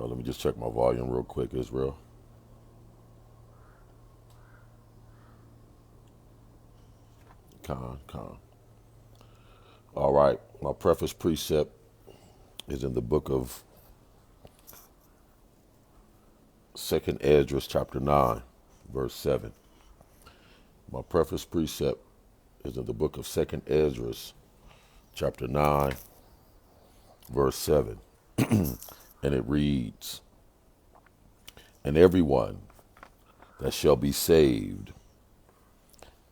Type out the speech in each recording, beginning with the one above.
Let me just check my volume real quick, Israel. Con. All right. My preface precept is in the book of Second Esdras, chapter 9, verse 7. My preface precept is in the book of Second Esdras, chapter 9, verse 7. And it reads, "And everyone that shall be saved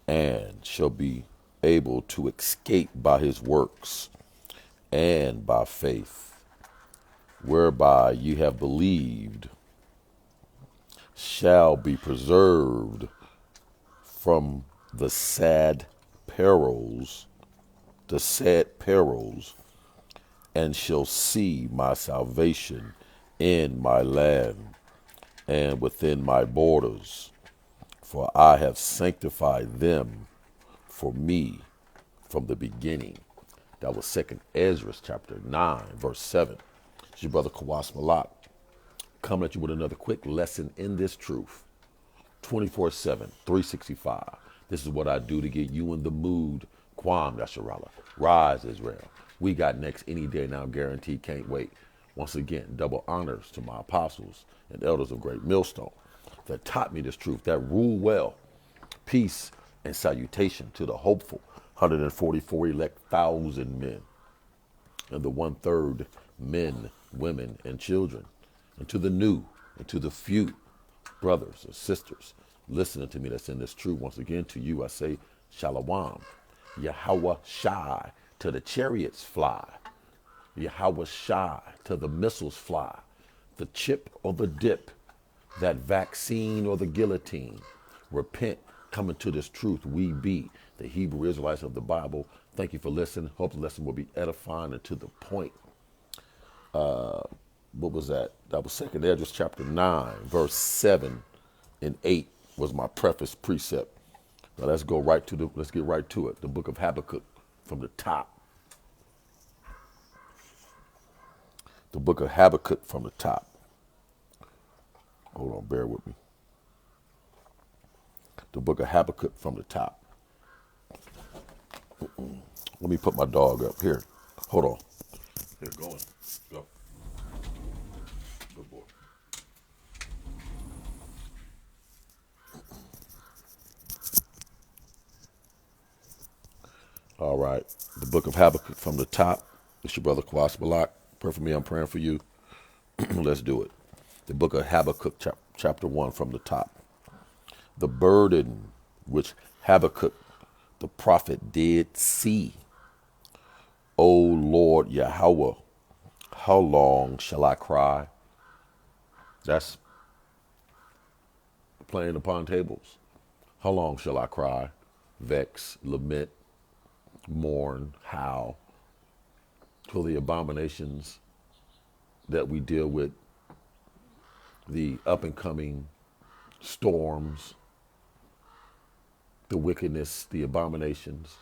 and shall be able to escape by his works and by faith, whereby ye have believed, shall be preserved from perils, the sad perils, and shall see my salvation in my land and within my borders. For I have sanctified them for me from the beginning." That was Second Ezra chapter 9, verse 7. It's your brother Kawas Malak coming at you with another quick lesson in this truth. 24/7, 365. This is what I do to get you in the mood. Kwam Yasharala. Rise, Israel. We got next any day now, guaranteed. Can't wait. Once again, double honors to my apostles and elders of Great Millstone that taught me this truth, that rule well. Peace and salutation to the hopeful 144 elect thousand men and the 1/3 men, women, and children, and to the new and to the few brothers and sisters listening to me that's in this truth. Once again, to you I say Shalom. Yahweh Shai, to the chariots fly. Yahweh Shai, to the missiles fly. The chip or the dip, that vaccine or the guillotine. Repent, coming to this truth. We be the Hebrew Israelites of the Bible. Thank you for listening. Hope the lesson will be edifying and to the point. What was that? That was Second Esdras chapter 9, verse 7 and 8 was my preface precept. Now let's get right to it. The book of Habakkuk from the top. The book of Habakkuk from the top. Hold on, bear with me. The book of Habakkuk from the top. Let me put my dog up here. Hold on. Here, going. Go. Good boy. All right. The book of Habakkuk from the top. It's your brother Kawas Balak. Pray for me. I'm praying for you. Let's do it. The book of Habakkuk chapter 1 from the top. The burden which Habakkuk the prophet did see. O Lord Yahweh, how long shall I cry? That's playing upon tables. How long shall I cry, vex, lament, mourn, howl, till the abominations that we deal with, the up and coming storms, the wickedness, the abominations,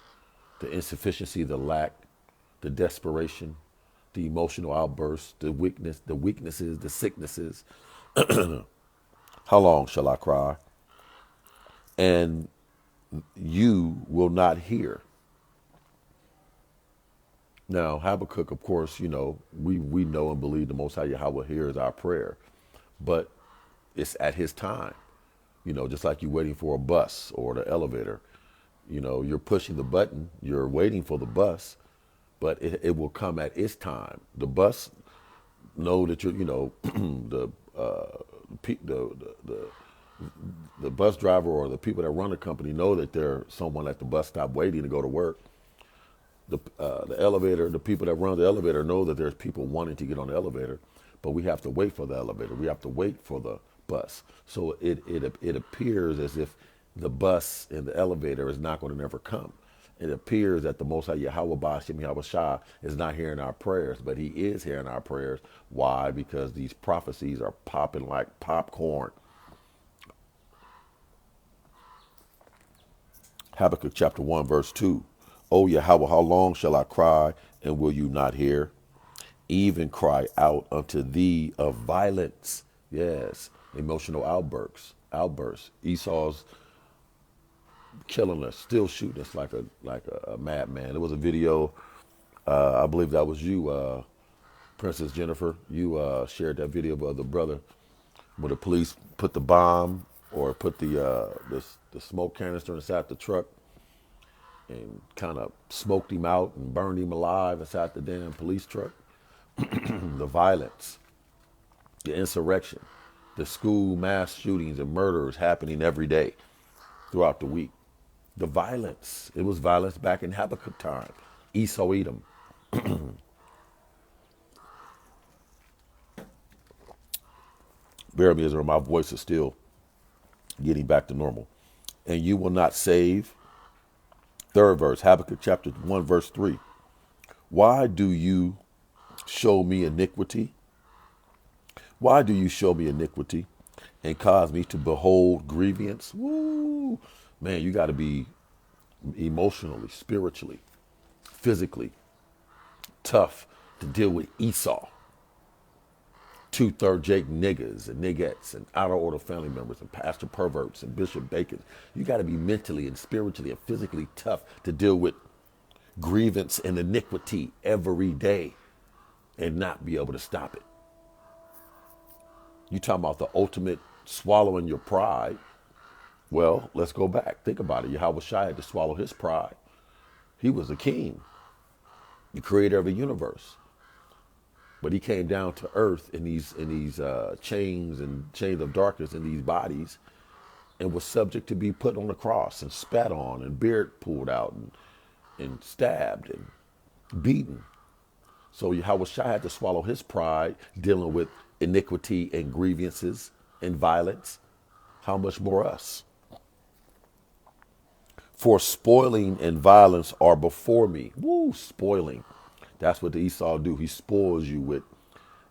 the insufficiency, the lack, the desperation, the emotional outbursts, the weaknesses, the sicknesses. How long shall I cry? And you will not hear. Now, Habakkuk, of course, we know and believe the Most High Yahweh hears our prayer, but it's at his time. Just like you're waiting for a bus or the elevator. You're pushing the button, you're waiting for the bus, but it will come at its time. The bus know that you're, the bus driver or the people that run the company know that there's someone at the bus stop waiting to go to work. The elevator, the people that run the elevator know that there's people wanting to get on the elevator, but we have to wait for the elevator. We have to wait for the bus. So it appears as if the bus and the elevator is not going to never come. It appears that the Most High Yahweh Ba'ashem Yahweh Shah is not hearing our prayers, but he is hearing our prayers. Why? Because these prophecies are popping like popcorn. Habakkuk chapter 1, verse 2. O Yahweh, how long shall I cry, and will you not hear? even cry out unto thee of violence. Yes, emotional outbursts. Esau's killing us, still shooting us like a madman. There was a video, I believe that was you, Princess Jennifer. You shared that video of the brother where the police put the bomb or put the smoke canister inside the truck and kind of smoked him out and burned him alive inside the damn police truck. The violence, the insurrection, the school mass shootings and murders happening every day throughout the week. The violence, it was violence back in Habakkuk time. Esau Edom. Bear with me, Israel, my voice is still getting back to normal. And you will not save. Third verse, Habakkuk chapter 1, verse 3. Why do you show me iniquity? Why do you show me iniquity and cause me to behold grievance? Woo! Man, you got to be emotionally, spiritually, physically tough to deal with Esau. Two-third Jake niggas and niggettes and out-of-order family members and pastor perverts and Bishop Bacon. You got to be mentally and spiritually and physically tough to deal with grievance and iniquity every day and not be able to stop it. You talking about the ultimate swallowing your pride. Well, let's go back. Think about it. Yahweh Shai had to swallow his pride. He was a king, the creator of the universe. But he came down to earth in these chains of darkness in these bodies and was subject to be put on the cross and spat on and beard pulled out and stabbed and beaten. So Yahweh Shai had to swallow his pride dealing with iniquity and grievances and violence. How much more us? For spoiling and violence are before me. Woo, spoiling. That's what the Esau do. He spoils you with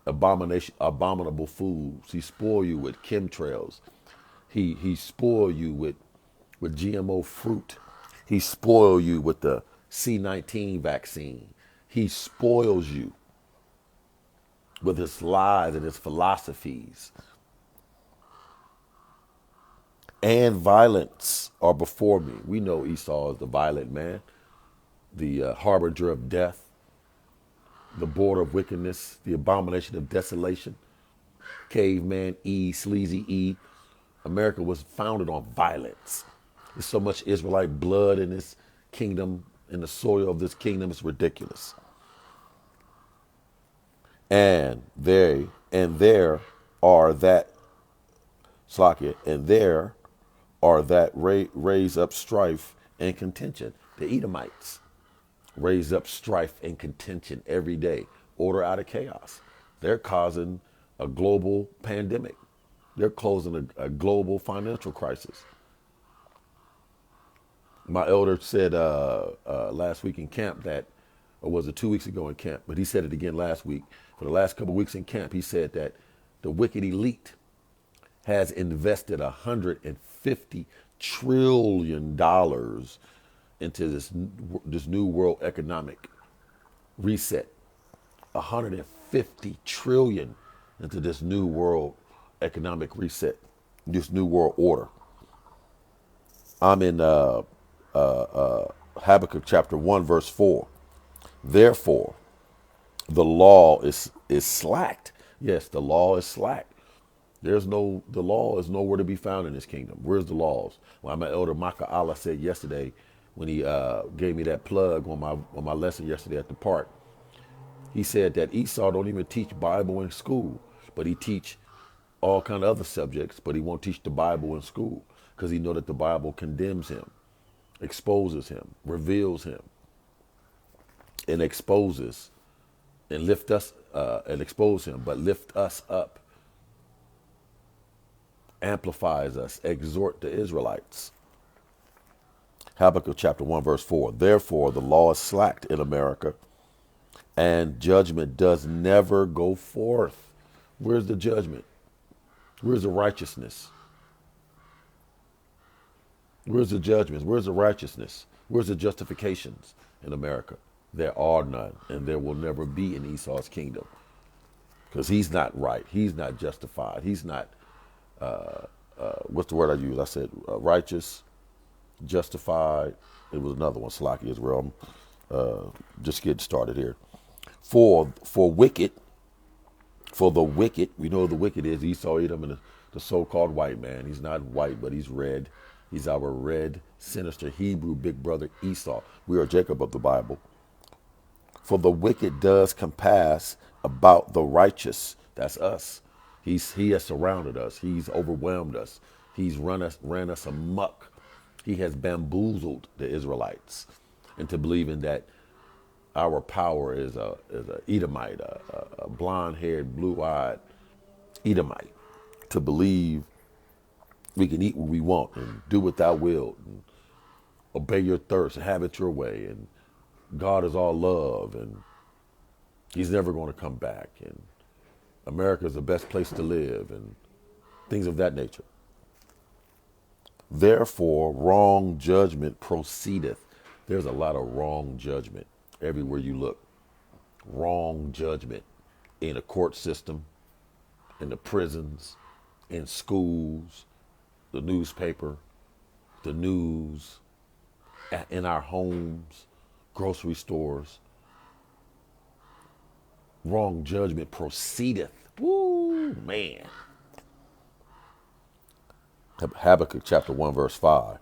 abominable foods. He spoil you with chemtrails. He spoil you with GMO fruit. He spoil you with the C-19 vaccine. He spoils you with his lies and his philosophies. And violence are before me. We know Esau is the violent man, the harbinger of death, the border of wickedness, the abomination of desolation, caveman E, sleazy E. America was founded on violence. There's so much Israelite blood in this kingdom, in the soil of this kingdom, it's ridiculous. And there are that Slakia, and there are that raise up strife and contention. The Edomites raise up strife and contention every day. Order out of chaos. They're causing a global pandemic. They're causing a global financial crisis. My elder said last week in camp that, or was it 2 weeks ago in camp, but he said it again last week. For the last couple of weeks in camp, he said that the wicked elite has invested $150 trillion into this new world economic reset. 150 trillion into this new world economic reset, this new world order. I'm in Habakkuk chapter 1 verse 4. Therefore, the law is slacked. Yes, the law is slacked. The law is nowhere to be found in this kingdom. Where's the laws? Well, my elder Maka Allah said yesterday when he gave me that plug on my lesson yesterday at the park. He said that Esau don't even teach Bible in school, but he teach all kind of other subjects, but he won't teach the Bible in school because he know that the Bible condemns him, exposes him, reveals him, and exposes and lift us and expose him, but lift us up, amplifies us, exhort the Israelites. Habakkuk chapter 1 verse 4. Therefore the law is slacked in America, and judgment does never go forth. Where's the judgment? Where's the righteousness? Where's the judgments? Where's the righteousness? Where's the justifications in America? There are none, and there will never be in Esau's kingdom, because he's not right. He's not justified. He's not, what's the word I use? I said righteous, justified. It was another one, Slocky as well. Just getting started here. For wicked, for the wicked, we know who the wicked is Esau, Edom, and the so-called white man. He's not white, but he's red. He's our red, sinister Hebrew big brother Esau. We are Jacob of the Bible. For the wicked does compass about the righteous. That's us. He has surrounded us. He's overwhelmed us. He's ran us amok. He has bamboozled the Israelites into believing that our power is a Edomite, a blonde-haired, blue-eyed Edomite, to believe we can eat what we want and do what thou wilt and obey your thirst and have it your way, and God is all love and he's never going to come back, and America is the best place to live, and things of that nature. Therefore, wrong judgment proceedeth. There's a lot of wrong judgment everywhere you look. Wrong judgment in a court system, in the prisons, in schools, the newspaper, the news, in our homes, grocery stores. Wrong judgment proceedeth. Woo, man. Habakkuk Chapter 1 verse 5.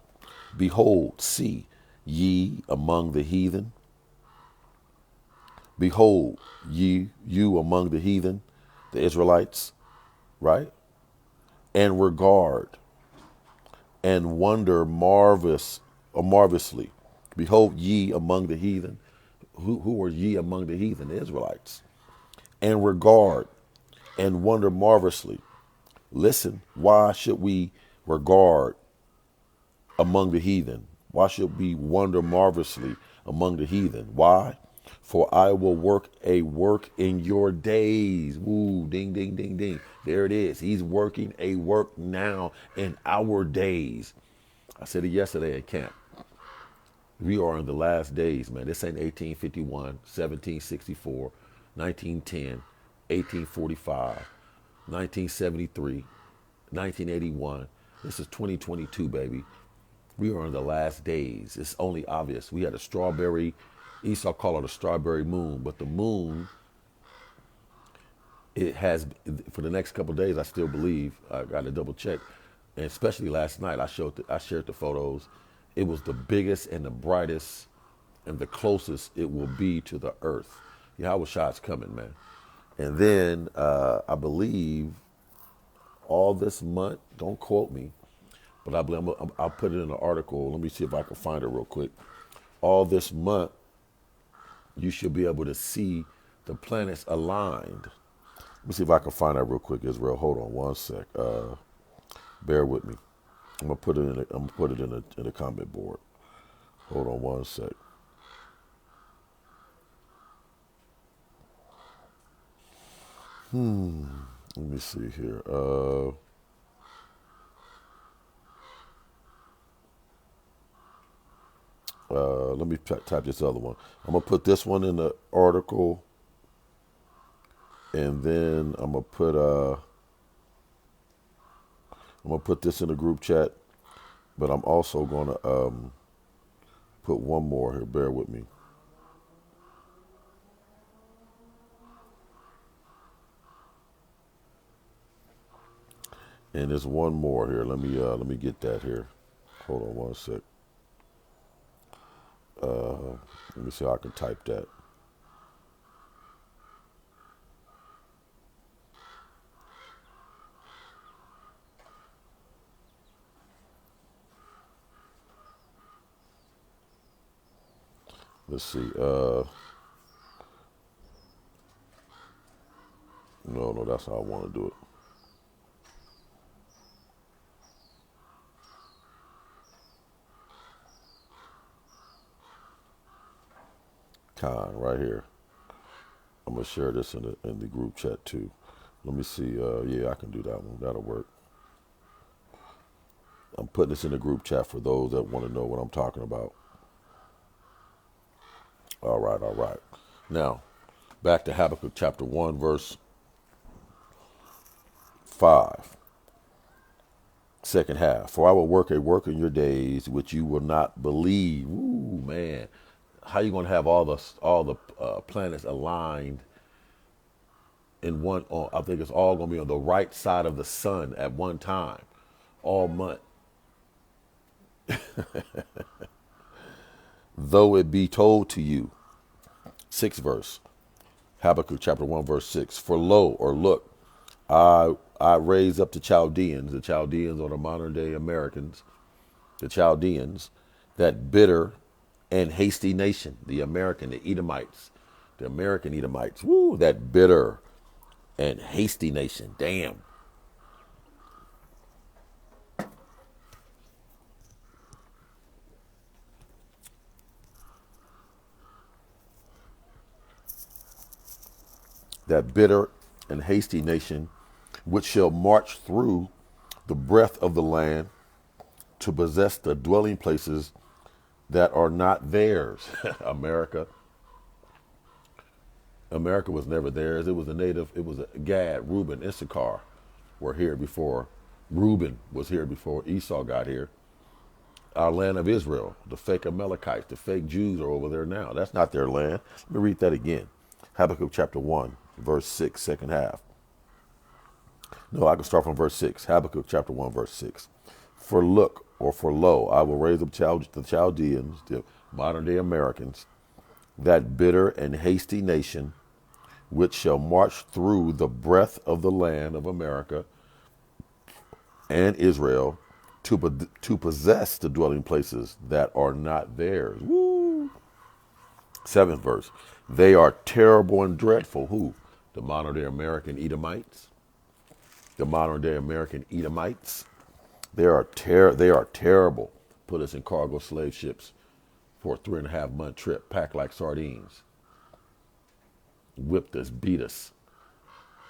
Behold, see ye among the heathen. Behold, you among the heathen, the Israelites, right? And regard and wonder marvelously. Behold, ye among the heathen. Who are ye among the heathen? The Israelites. And regard and wonder marvelously. Listen, why should we regard among the heathen? Why should we wonder marvelously among the heathen? Why? For I will work a work in your days. Woo, ding, ding, ding, ding. There it is. He's working a work now in our days. I said it yesterday at camp. We are in the last days, man. This ain't 1851, 1764, 1910, 1845, 1973, 1981. This is 2022, baby. We are in the last days. It's only obvious. We had a strawberry, Esau called it a strawberry moon, but the moon, it has, for the next couple of days, I still believe, I got to double check, and especially last night, I shared the photos. It was the biggest and the brightest and the closest it will be to the earth. Yahweh Shah's coming, man. And then I believe all this month, don't quote me, but I believe I'll put it in an article. Let me see if I can find it real quick. All this month, you should be able to see the planets aligned. Let me see if I can find that real quick, Israel. Hold on one sec. Bear with me. I'm gonna put it in the comment board. Hold on one sec. Let me see here. Let me type this other one. I'm gonna put this one in the article, and then I'm gonna put this in the group chat. But I'm also gonna put one more here. Bear with me. And there's one more here. Let me get that here. Hold on one sec. Let me see how I can type that. Let's see. No, that's how I want to do it. Right here. I'm gonna share this in the group chat too. Let me see. Yeah, I can do that one. That'll work. I'm putting this in the group chat for those that want to know what I'm talking about. All right, all right. Now, back to Habakkuk chapter 1, verse 5, second half. For I will work a work in your days which you will not believe. Ooh, man. How you going to have all the planets aligned in one? I think it's all going to be on the right side of the sun at one time, all month. Though it be told to you, sixth verse, Habakkuk chapter 1, verse 6. For lo, or look, I raise up the Chaldeans. The Chaldeans are the modern day Americans. The Chaldeans, that bitter and hasty nation, the Edomites, the American Edomites. Woo, that bitter and hasty nation. Damn. That bitter and hasty nation, which shall march through the breadth of the land to possess the dwelling places that are not theirs. America. America was never theirs. It was a native, it was a Gad, Reuben, Issachar were here before. Reuben was here before Esau got here. Our land of Israel, the fake Amalekites, the fake Jews are over there now. That's not their land. Let me read that again. Habakkuk chapter 1, verse 6, second half. No, I can start from verse 6. Habakkuk chapter 1, verse 6. For look, or for lo, I will raise up the Chaldeans, the modern day Americans, that bitter and hasty nation, which shall march through the breadth of the land of America and Israel to possess the dwelling places that are not theirs. Woo. Seventh verse. They are terrible and dreadful. Who? The modern day American Edomites. The modern day American Edomites. They are terrible. Put us in cargo slave ships for a 3.5 month trip, packed like sardines. Whipped us, beat us,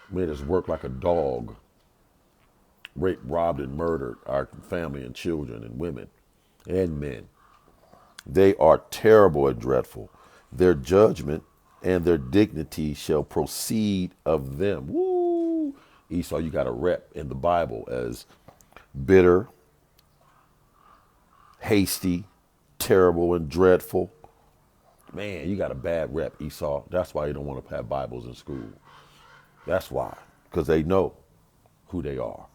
made us work like a dog. Raped, robbed, and murdered our family and children and women and men. They are terrible and dreadful. Their judgment and their dignity shall proceed of them. Woo! Esau, you got a rep in the Bible as bitter, hasty, terrible, and dreadful. Man, you got a bad rep, Esau. That's why you don't want to have Bibles in school. That's why, because they know who they are.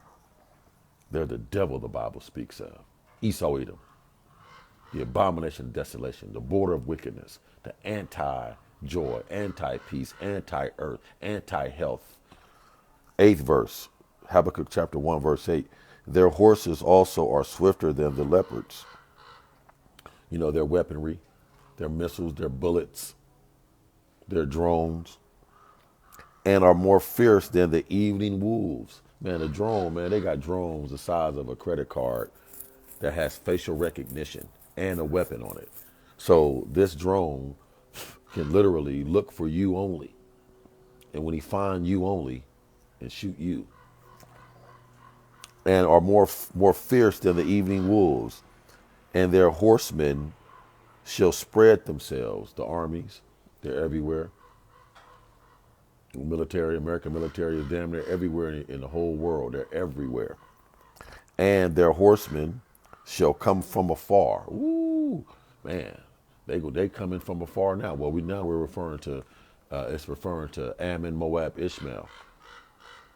They're the devil the Bible speaks of. Esau Edom, the abomination of desolation, the border of wickedness, the anti-joy, anti-peace, anti-earth, anti-health. Eighth verse, Habakkuk chapter 1, verse 8. Their horses also are swifter than the leopards. You know, their weaponry, their missiles, their bullets, their drones, and are more fierce than the evening wolves. Man, the drone, man, they got drones the size of a credit card that has facial recognition and a weapon on it. So this drone can literally look for you only. And when he find you only and shoot you. And are more fierce than the evening wolves. And their horsemen shall spread themselves. The armies, they're everywhere. Military, American military is damn near everywhere in the whole world. They're everywhere. And their horsemen shall come from afar. Ooh, man, they coming from afar now. Well, we're referring to, it's referring to Ammon, Moab, Ishmael.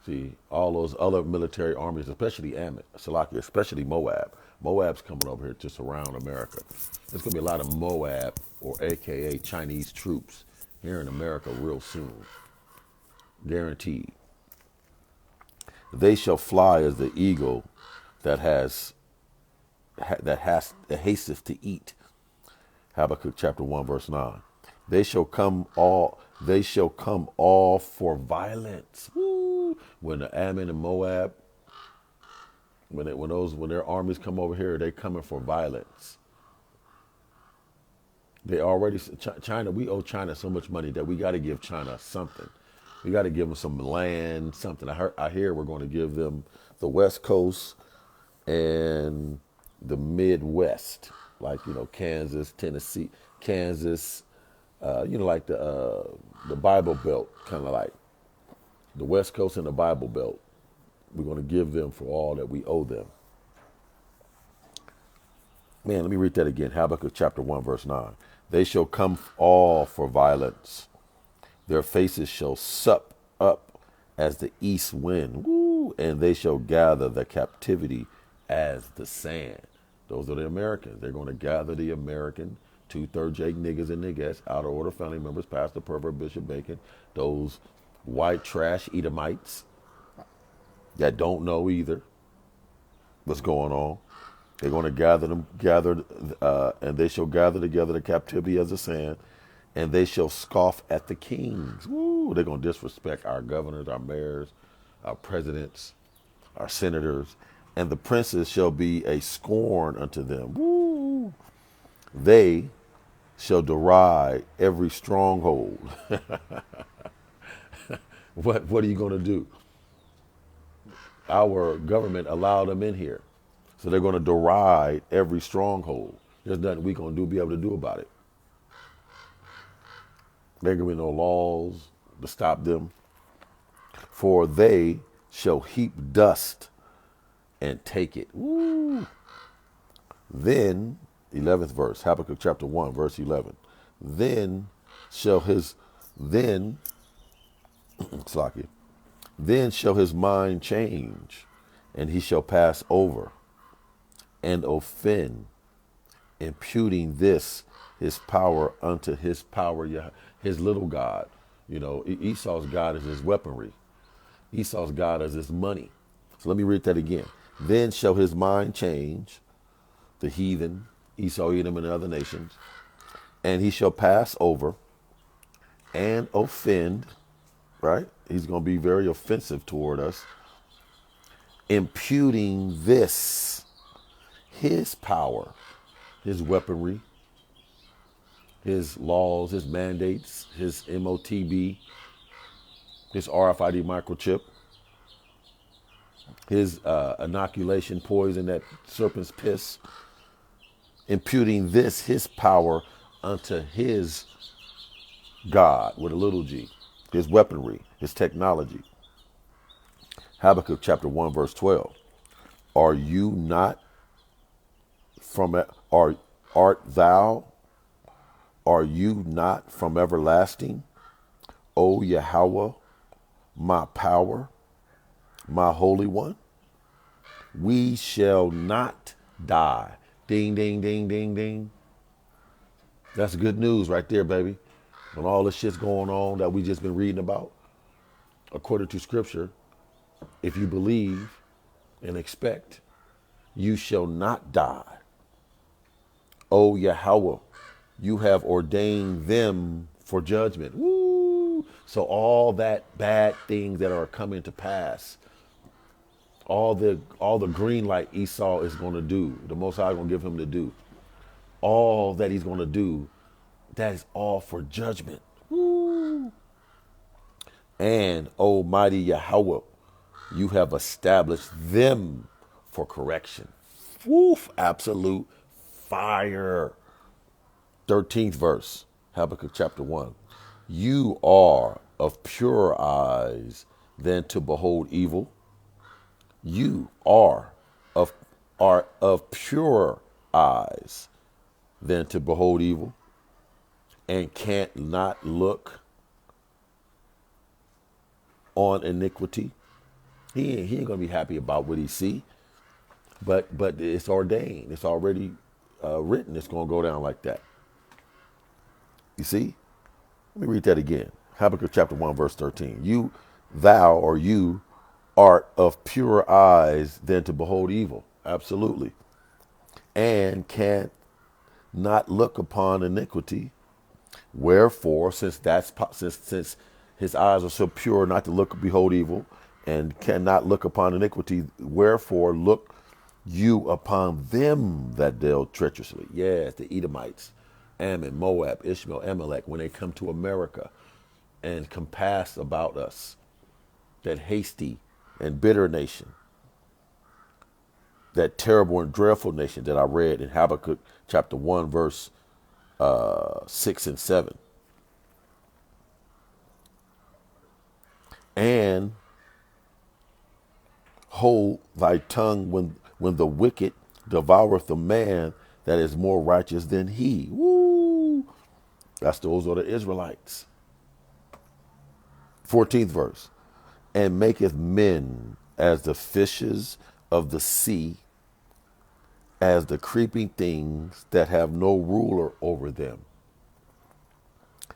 See, all those other military armies, especially Ammon, Salakia, especially Moab. Moab's coming over here to surround America. There's gonna be a lot of Moab, or AKA Chinese troops, here in America real soon. Guaranteed. They shall fly as the eagle that hasteth to eat. Habakkuk chapter 1, verse 9. They shall come all for violence. Woo! When the Ammon and Moab, when their armies come over here, they coming for violence. They already, China, we owe China so much money that we got to give China something. We got to give them some land, something. I hear we're going to give them the West Coast and the Midwest, like, Kansas, Tennessee, Kansas, like the Bible Belt, kind of like the West Coast and the Bible Belt. We're going to give them for all that we owe them. Man, let me read that again. Habakkuk chapter 1, verse 9. They shall come all for violence. Their faces shall sup up as the east wind. Woo, and they shall gather the captivity as the sand. Those are the Americans. They're going to gather the American 2/3 Jake niggas and niggas, out of order family members, Pastor Pervert, Bishop Bacon, those white trash Edomites that don't know either what's going on. They're going to and they shall gather together the captivity as the sand, and they shall scoff at the kings. Woo, they're going to disrespect our governors, our mayors, our presidents, our senators, and the princes shall be a scorn unto them. Woo, they shall deride every stronghold. What are you going to do? Our government allowed them in here. So they're going to deride every stronghold. There's nothing we going to be able to do about it. There ain't going to be no laws to stop them. For they shall heap dust and take it. Woo. Then, 11th verse, Habakkuk chapter 1, verse 11. Then shall his mind change, and he shall pass over and offend, imputing this his power unto his power, his little God. Esau's God is his weaponry. Esau's God is his money. So let me read that again. Then shall his mind change, the heathen, Esau, Edom, and the other nations, and he shall pass over and offend, right? He's going to be very offensive toward us, imputing this, his power, his weaponry, his laws, his mandates, his MOTB, his RFID microchip, his inoculation poison, that serpent's piss, imputing this, his power, unto his God, with a little g, his weaponry, his technology. Habakkuk chapter 1, verse 12. Are you not are you not from everlasting, O Yahweh, my power, my Holy One? We shall not die. Ding, ding, ding, ding, ding. That's good news right there, baby. When all this shit's going on that we just been reading about, according to Scripture, if you believe and expect, you shall not die. O Yahweh, you have ordained them for judgment. Woo! So all that bad things that are coming to pass, all the green light Esau is going to do, the Most High is going to give him to do, all that he's going to do, that is all for judgment. Woo! And Almighty Yahweh, you have established them for correction. Woof, absolute fire. 13th verse, Habakkuk chapter 1. You are of purer eyes than to behold evil. You are of purer eyes than to behold evil, and can't not look on iniquity. He ain't gonna be happy about what he see, but it's ordained. It's already written. It's gonna go down like that. You see? Let me read that again. Habakkuk chapter 1, verse 13. You art of purer eyes than to behold evil. Absolutely. And can't not look upon iniquity. Wherefore, since his eyes are so pure not to behold evil, and cannot look upon iniquity, wherefore look you upon them that deal treacherously. Yes, the Edomites, Ammon, Moab, Ishmael, Amalek, when they come to America and compass about us, that hasty and bitter nation, that terrible and dreadful nation that I read in Habakkuk chapter 1, verse 6 and 7. And hold thy tongue when the wicked devoureth the man that is more righteous than he. Woo! Those are the Israelites. 14th verse. And maketh men as the fishes of the sea, as the creeping things that have no ruler over them.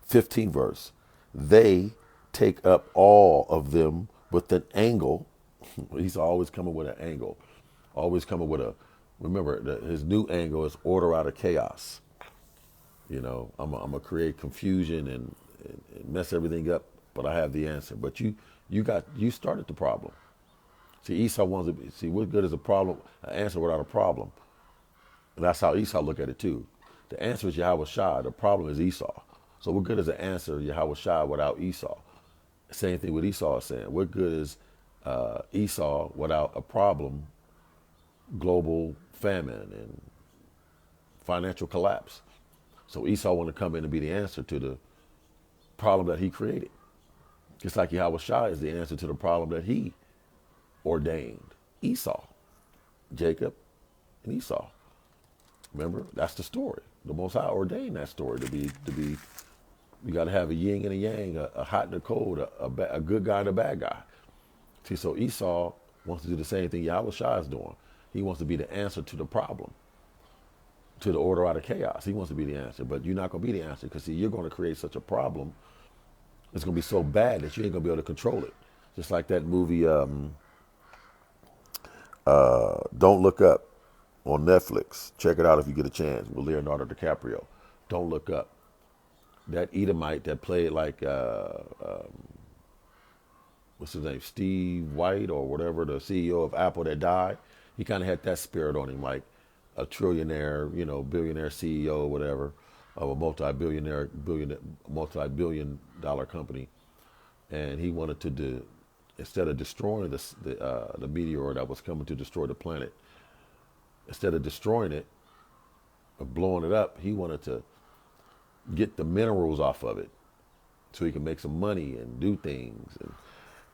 15th verse. They take up all of them with an angle. He's always coming with an angle. Always coming with a, remember, his new angle is order out of chaos. You know, I'm going to create confusion and mess everything up, but I have the answer. But you started the problem. See, Esau wants to see what good is a problem, an answer without a problem. And that's how Esau look at it too. The answer is Yahweh Shai. The problem is Esau. So what good is an answer Yahweh Shai without Esau? Same thing with Esau is saying. What good is Esau without a problem, global famine and financial collapse? So Esau want to come in and be the answer to the problem that he created. Just like Yahweh Shai is the answer to the problem that he ordained. Esau, Jacob, and Esau. Remember, that's the story. The Most High ordained that story to be. You got to have a yin and a yang, a hot and a cold, a good guy and a bad guy. See, so Esau wants to do the same thing Yahweh Shai is doing. He wants to be the answer to the problem, to the order out of chaos. He wants to be the answer, but you're not going to be the answer because, see, you're going to create such a problem. It's going to be so bad that you ain't going to be able to control it. Just like that movie, Don't Look Up on Netflix. Check it out if you get a chance with Leonardo DiCaprio. Don't Look Up. That Edomite that played like, what's his name, Steve White or whatever, the CEO of Apple that died, he kind of had that spirit on him, like a trillionaire, billionaire CEO, whatever, of a multi-billion dollar company. And he wanted to instead of destroying the meteor that was coming to destroy the planet, instead of destroying it or blowing it up, he wanted to get the minerals off of it so he could make some money and do things.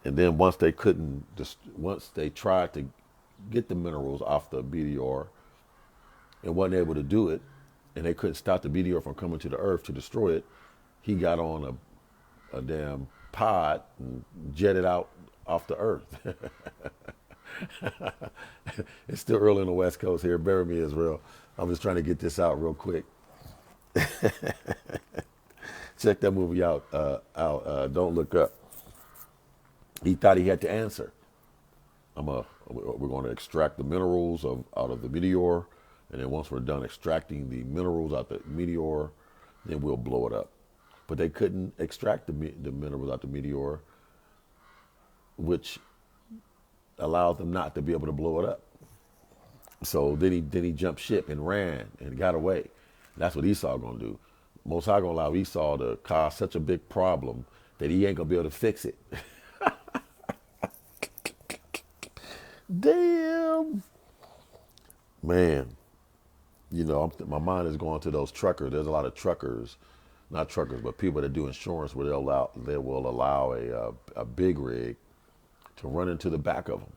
And then once they tried to get the minerals off the meteor and wasn't able to do it, and they couldn't stop the meteor from coming to the earth to destroy it, he got on a damn pod and jetted out off the earth. It's still early on the West Coast here. Bear with me, Israel. I'm just trying to get this out real quick. Check that movie out. Don't Look Up. He thought he had to answer. We're going to extract the minerals out of the meteor, and then once we're done extracting the minerals out the meteor, then we'll blow it up. But they couldn't extract the minerals out the meteor, which allowed them not to be able to blow it up. So then he jumped ship and ran and got away. That's what Esau gonna do. Most High gonna allow Esau to cause such a big problem that he ain't gonna be able to fix it. Damn, man. My mind is going to those truckers. There's a lot of truckers, not truckers, but people that do insurance where they will allow a big rig to run into the back of them.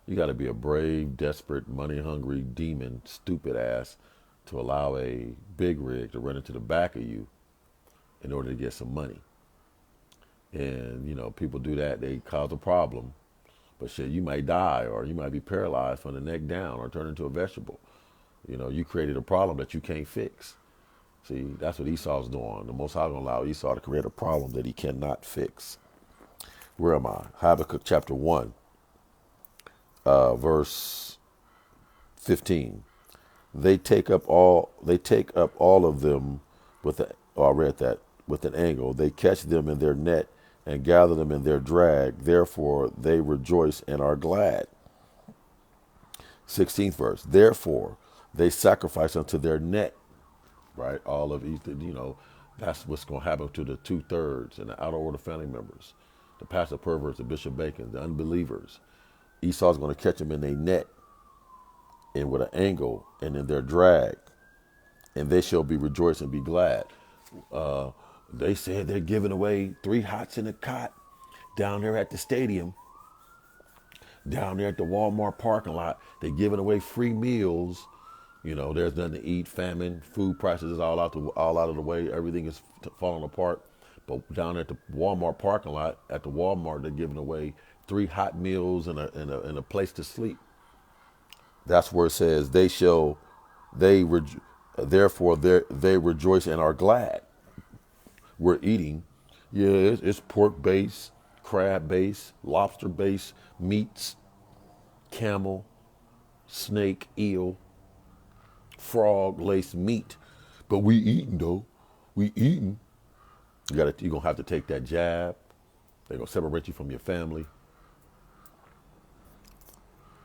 You got to be a brave, desperate, money-hungry demon, stupid ass, to allow a big rig to run into the back of you in order to get some money. And, people do that. They cause a problem. But shit, you might die or you might be paralyzed from the neck down or turn into a vegetable. You created a problem that you can't fix. See, that's what Esau's doing. The Most High going to allow Esau to create a problem that he cannot fix. Where am I? Habakkuk chapter 1, verse 15. They take up all of them I read that, with an angle. They catch them in their net and gather them in their drag. Therefore they rejoice and are glad. 16th verse. Therefore they sacrifice unto their net. Right? All of that's what's going to happen to the 2/3 and the outer order family members, the pastor perverts, the bishop bacon, the unbelievers. Esau's going to catch them in their net and with an angle and in their drag, and they shall be rejoiced and be glad. They said they're giving away 3 hots in a cot. Down there at the stadium, down there at the Walmart parking lot, they're giving away free meals. You know, there's nothing to eat, famine, food prices is all out of the way. Everything is falling apart. But down at the Walmart parking lot, at the Walmart, they're giving away 3 hot meals and a place to sleep. That's where it says they therefore they rejoice and are glad. We're eating. Yeah, it's pork base, crab base, lobster base, meats, camel, snake, eel, frog, laced meat. But we eating though. We eating. You're gonna have to take that jab. They're gonna separate you from your family.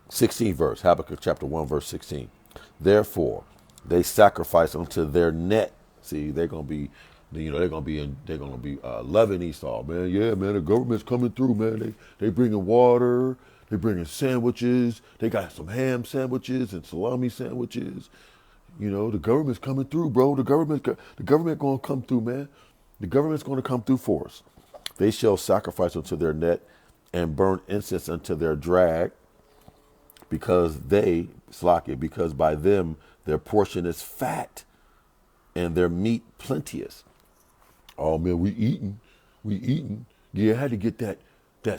16th verse, Habakkuk chapter 1, verse 16. Therefore, they sacrifice unto their net. See, they're gonna be loving Esau, man. Yeah, man, the government's coming through, man. They bringing water, they bringing sandwiches. They got some ham sandwiches and salami sandwiches. You know, the government's coming through, bro. The government gonna come through, man. The government's gonna come through for us. They shall sacrifice unto their net and burn incense unto their drag, because by them their portion is fat and their meat plenteous. Oh man, we eating. Yeah, I had to get that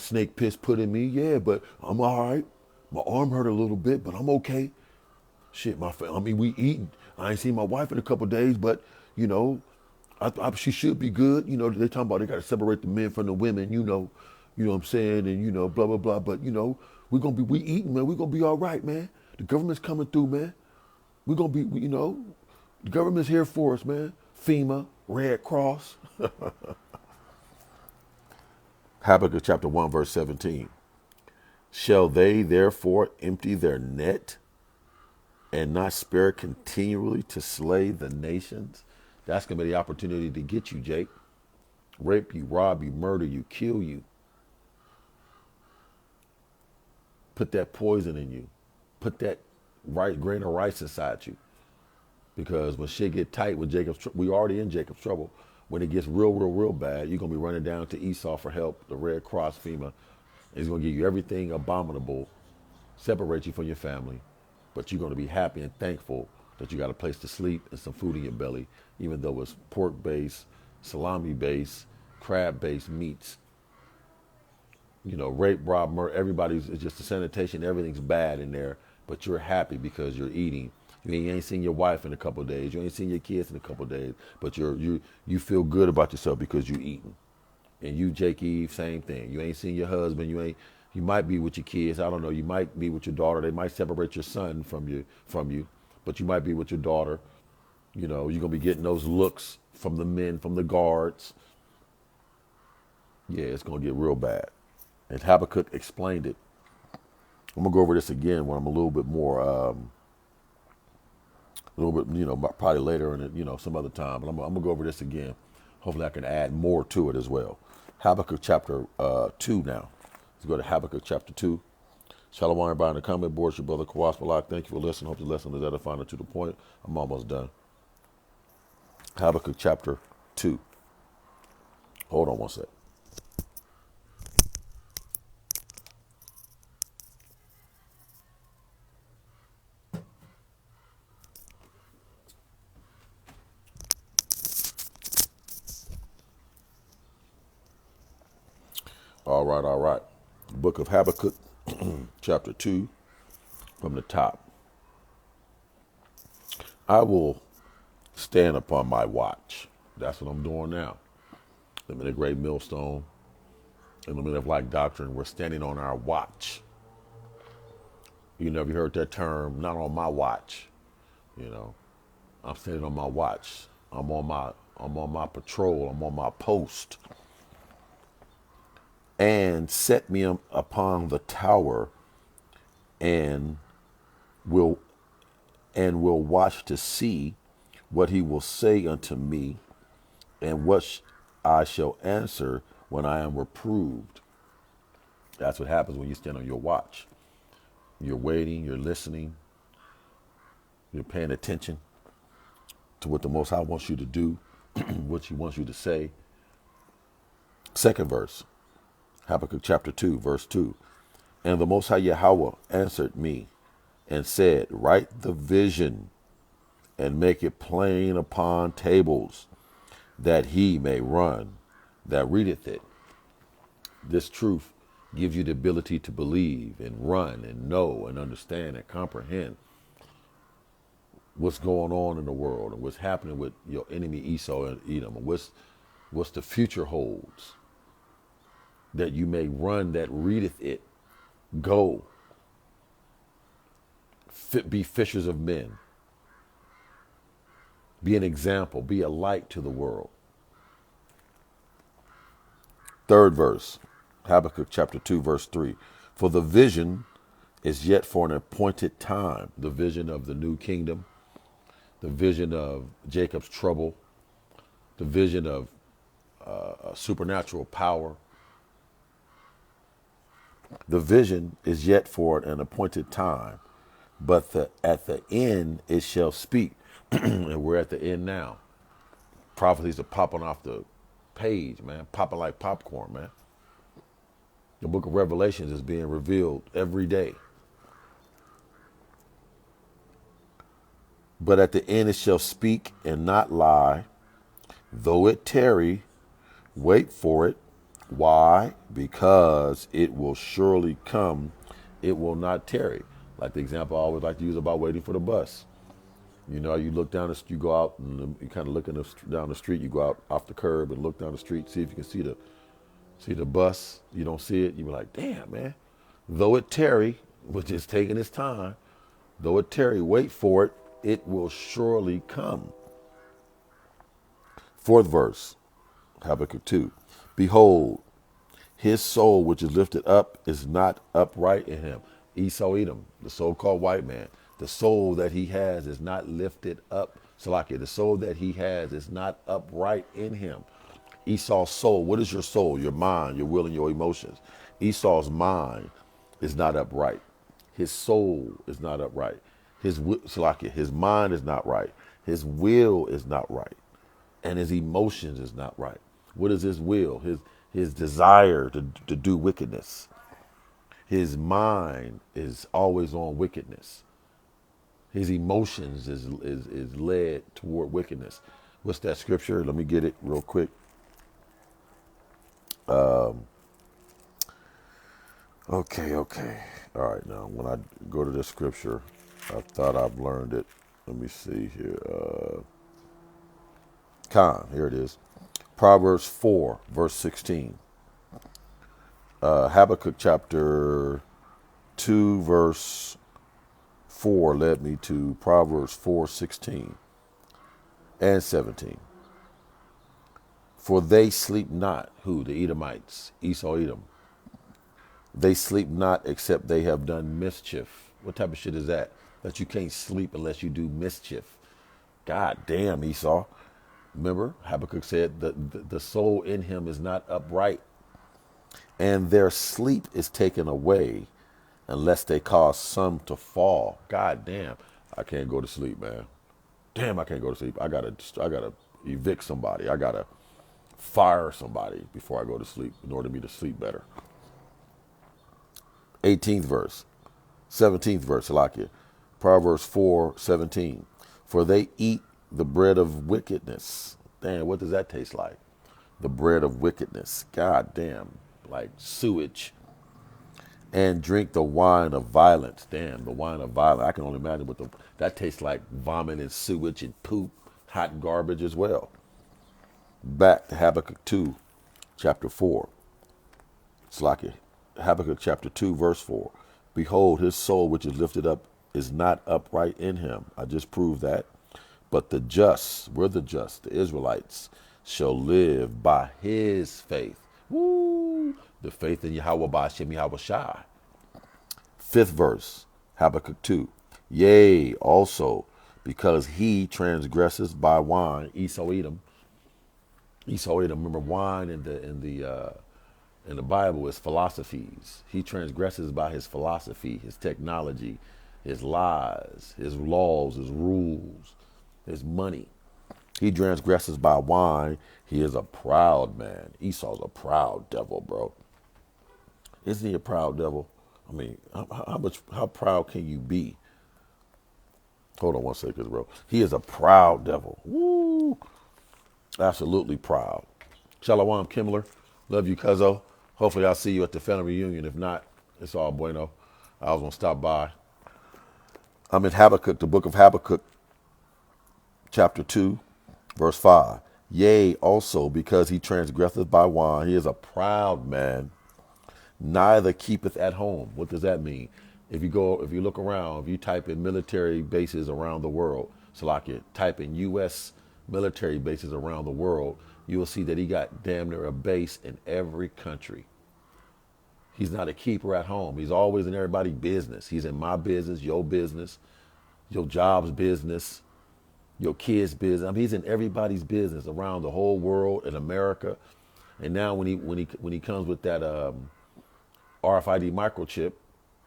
snake piss put in me. Yeah, but I'm all right. My arm hurt a little bit, but I'm okay. Shit, we eating. I ain't seen my wife in a couple of days, but you know, she should be good. You know, they talking about they got to separate the men from the women. You know what I'm saying, and you know, blah blah blah. But you know, we eating, man. We gonna be all right, man. The government's coming through, man. We gonna be, you know, the government's here for us, man. FEMA, Red Cross. Habakkuk chapter 1, verse 17. Shall they therefore empty their net and not spare continually to slay the nations? That's going to be the opportunity to get you, Jake. Rape you, rob you, murder you, kill you. Put that poison in you. Put that grain of rice inside you. Because when shit get tight with we already in Jacob's trouble. When it gets real bad, you're going to be running down to Esau for help, the Red Cross, FEMA. He's going to give you everything abominable, separate you from your family. But you're going to be happy and thankful that you got a place to sleep and some food in your belly, even though it's pork-based, salami-based, crab-based meats. You know, rape, rob, murder, it's just the sanitation, everything's bad in there, but you're happy because you're eating. You ain't seen your wife in a couple of days. You ain't seen your kids in a couple of days, but you feel good about yourself because you're eating. And you, Jake Eve, same thing. You ain't seen your husband. You might be with your kids. I don't know. You might be with your daughter. They might separate your son from you, but you might be with your daughter. You know, you're gonna be getting those looks from the men, from the guards. Yeah, it's gonna get real bad. And Habakkuk explained it. I'm gonna go over this again when I'm a little bit more, you know, probably later and you know some other time. But I'm gonna go over this again. Hopefully, I can add more to it as well. Habakkuk chapter 2 now. Let's go to Habakkuk chapter 2. Shalom, everybody in the comment board. It's your brother Kawas Balak. Thank you for listening. Hope the lesson is edifying and to the point. I'm almost done. Habakkuk chapter 2. Hold on one sec. All right, all right. Book of Habakkuk, chapter 2, from the top. I will stand upon my watch. That's what I'm doing now. I'm in a great millstone. In the middle of like doctrine, we're standing on our watch. You never heard that term, not on my watch. You know, I'm standing on my watch. I'm on my patrol. I'm on my post. And set me upon the tower and will watch to see what he will say unto me and what I shall answer when I am reproved. That's what happens when you stand on your watch. You're waiting, you're listening, you're paying attention to what the Most High wants you to do, what he wants you to say. Second verse, Habakkuk chapter 2, verse 2. And the Most High Yahweh answered me and said, write the vision and make it plain upon tables, that he may run that readeth it. This truth gives you the ability to believe and run and know and understand and comprehend what's going on in the world and what's happening with your enemy Esau and Edom, and what's the future holds, that you may run that readeth it. Go, be fishers of men, be an example, be a light to the world. Third verse, Habakkuk chapter 2, verse 3. For the vision is yet for an appointed time, the vision of the new kingdom, the vision of Jacob's trouble, the vision of supernatural power. The vision is yet for an appointed time, but at the end it shall speak. And we're at the end now. Prophecies are popping off the page, man, popping like popcorn, man. The book of Revelations is being revealed every day. But at the end it shall speak and not lie. Though it tarry, wait for it. Why? Because it will surely come. It will not tarry. Like the example I always like to use about waiting for the bus. You know, you look down you go out and you kind of look down the street. You go out off the curb and look down the street, see if you can see the bus. You don't see it. You be like, damn, man. Though it tarry, which is taking its time, though it tarry, wait for it. It will surely come. Fourth verse, Habakkuk 2. Behold, his soul which is lifted up is not upright in him. Esau Edom, the so-called white man. The soul that he has is not lifted up. Salakia, the soul that he has is not upright in him. Esau's soul, what is your soul? Your mind, your will, and your emotions. Esau's mind is not upright. His soul is not upright. Salakia, his mind is not right. His will is not right. And his emotions is not right. What is his will? His desire to do wickedness. His mind is always on wickedness. His emotions is led toward wickedness. What's that scripture? Let me get it real quick. Okay. All right, now when I go to this scripture, I thought I've learned it. Let me see here. Here it is. Proverbs 4, verse 16. Habakkuk chapter 2, verse 4 led me to Proverbs 4:16 and 17. For they sleep not, who? The Edomites, Esau Edom. They sleep not except they have done mischief. What type of shit is that? That you can't sleep unless you do mischief. God damn, Esau. Remember, Habakkuk said the soul in him is not upright. And their sleep is taken away unless they cause some to fall. God damn, I can't go to sleep, man. Damn, I can't go to sleep. I gotta evict somebody. I gotta fire somebody before I go to sleep in order for me to sleep better. 18th verse, 17th verse, Salakia. Proverbs 4:17. For they eat the bread of wickedness. Damn, what does that taste like? The bread of wickedness. God damn, like sewage. And drink the wine of violence. Damn, the wine of violence. I can only imagine what that tastes like. Vomit and sewage and poop, hot garbage as well. Back to Habakkuk 2, chapter 4. It's like Habakkuk chapter 2, verse 4. Behold, his soul which is lifted up is not upright in him. I just proved that. But the just, we're the just, the Israelites, shall live by his faith. Woo! The faith in Yahweh Ba'ashem Yahweh Shai. Fifth verse, Habakkuk 2. Yea, also, because he transgresses by wine, Esau Edom. Esau Edom, remember wine in the Bible is philosophies. He transgresses by his philosophy, his technology, his lies, his laws, his rules, his money. He transgresses by wine. He is a proud man. Esau's a proud devil, bro. Isn't he a proud devil? I mean, how proud can you be? Hold on one second, bro. He is a proud devil. Woo! Absolutely proud. Shalom, Kimmler. Love you, cuzzo. Hopefully I'll see you at the family reunion. If not, it's all bueno. I was going to stop by. I'm in Habakkuk, the book of Habakkuk, chapter 2, verse 5. Yea, also because he transgresseth by wine, he is a proud man, neither keepeth at home. What does that mean? If you look around, if you type in military bases around the world, so like you type in U.S. military bases around the world, you will see that he got damn near a base in every country. He's not a keeper at home. He's always in everybody's business. He's in my business, your job's business, your kids' business. I mean, he's in everybody's business around the whole world in America. And now when he comes with that RFID microchip,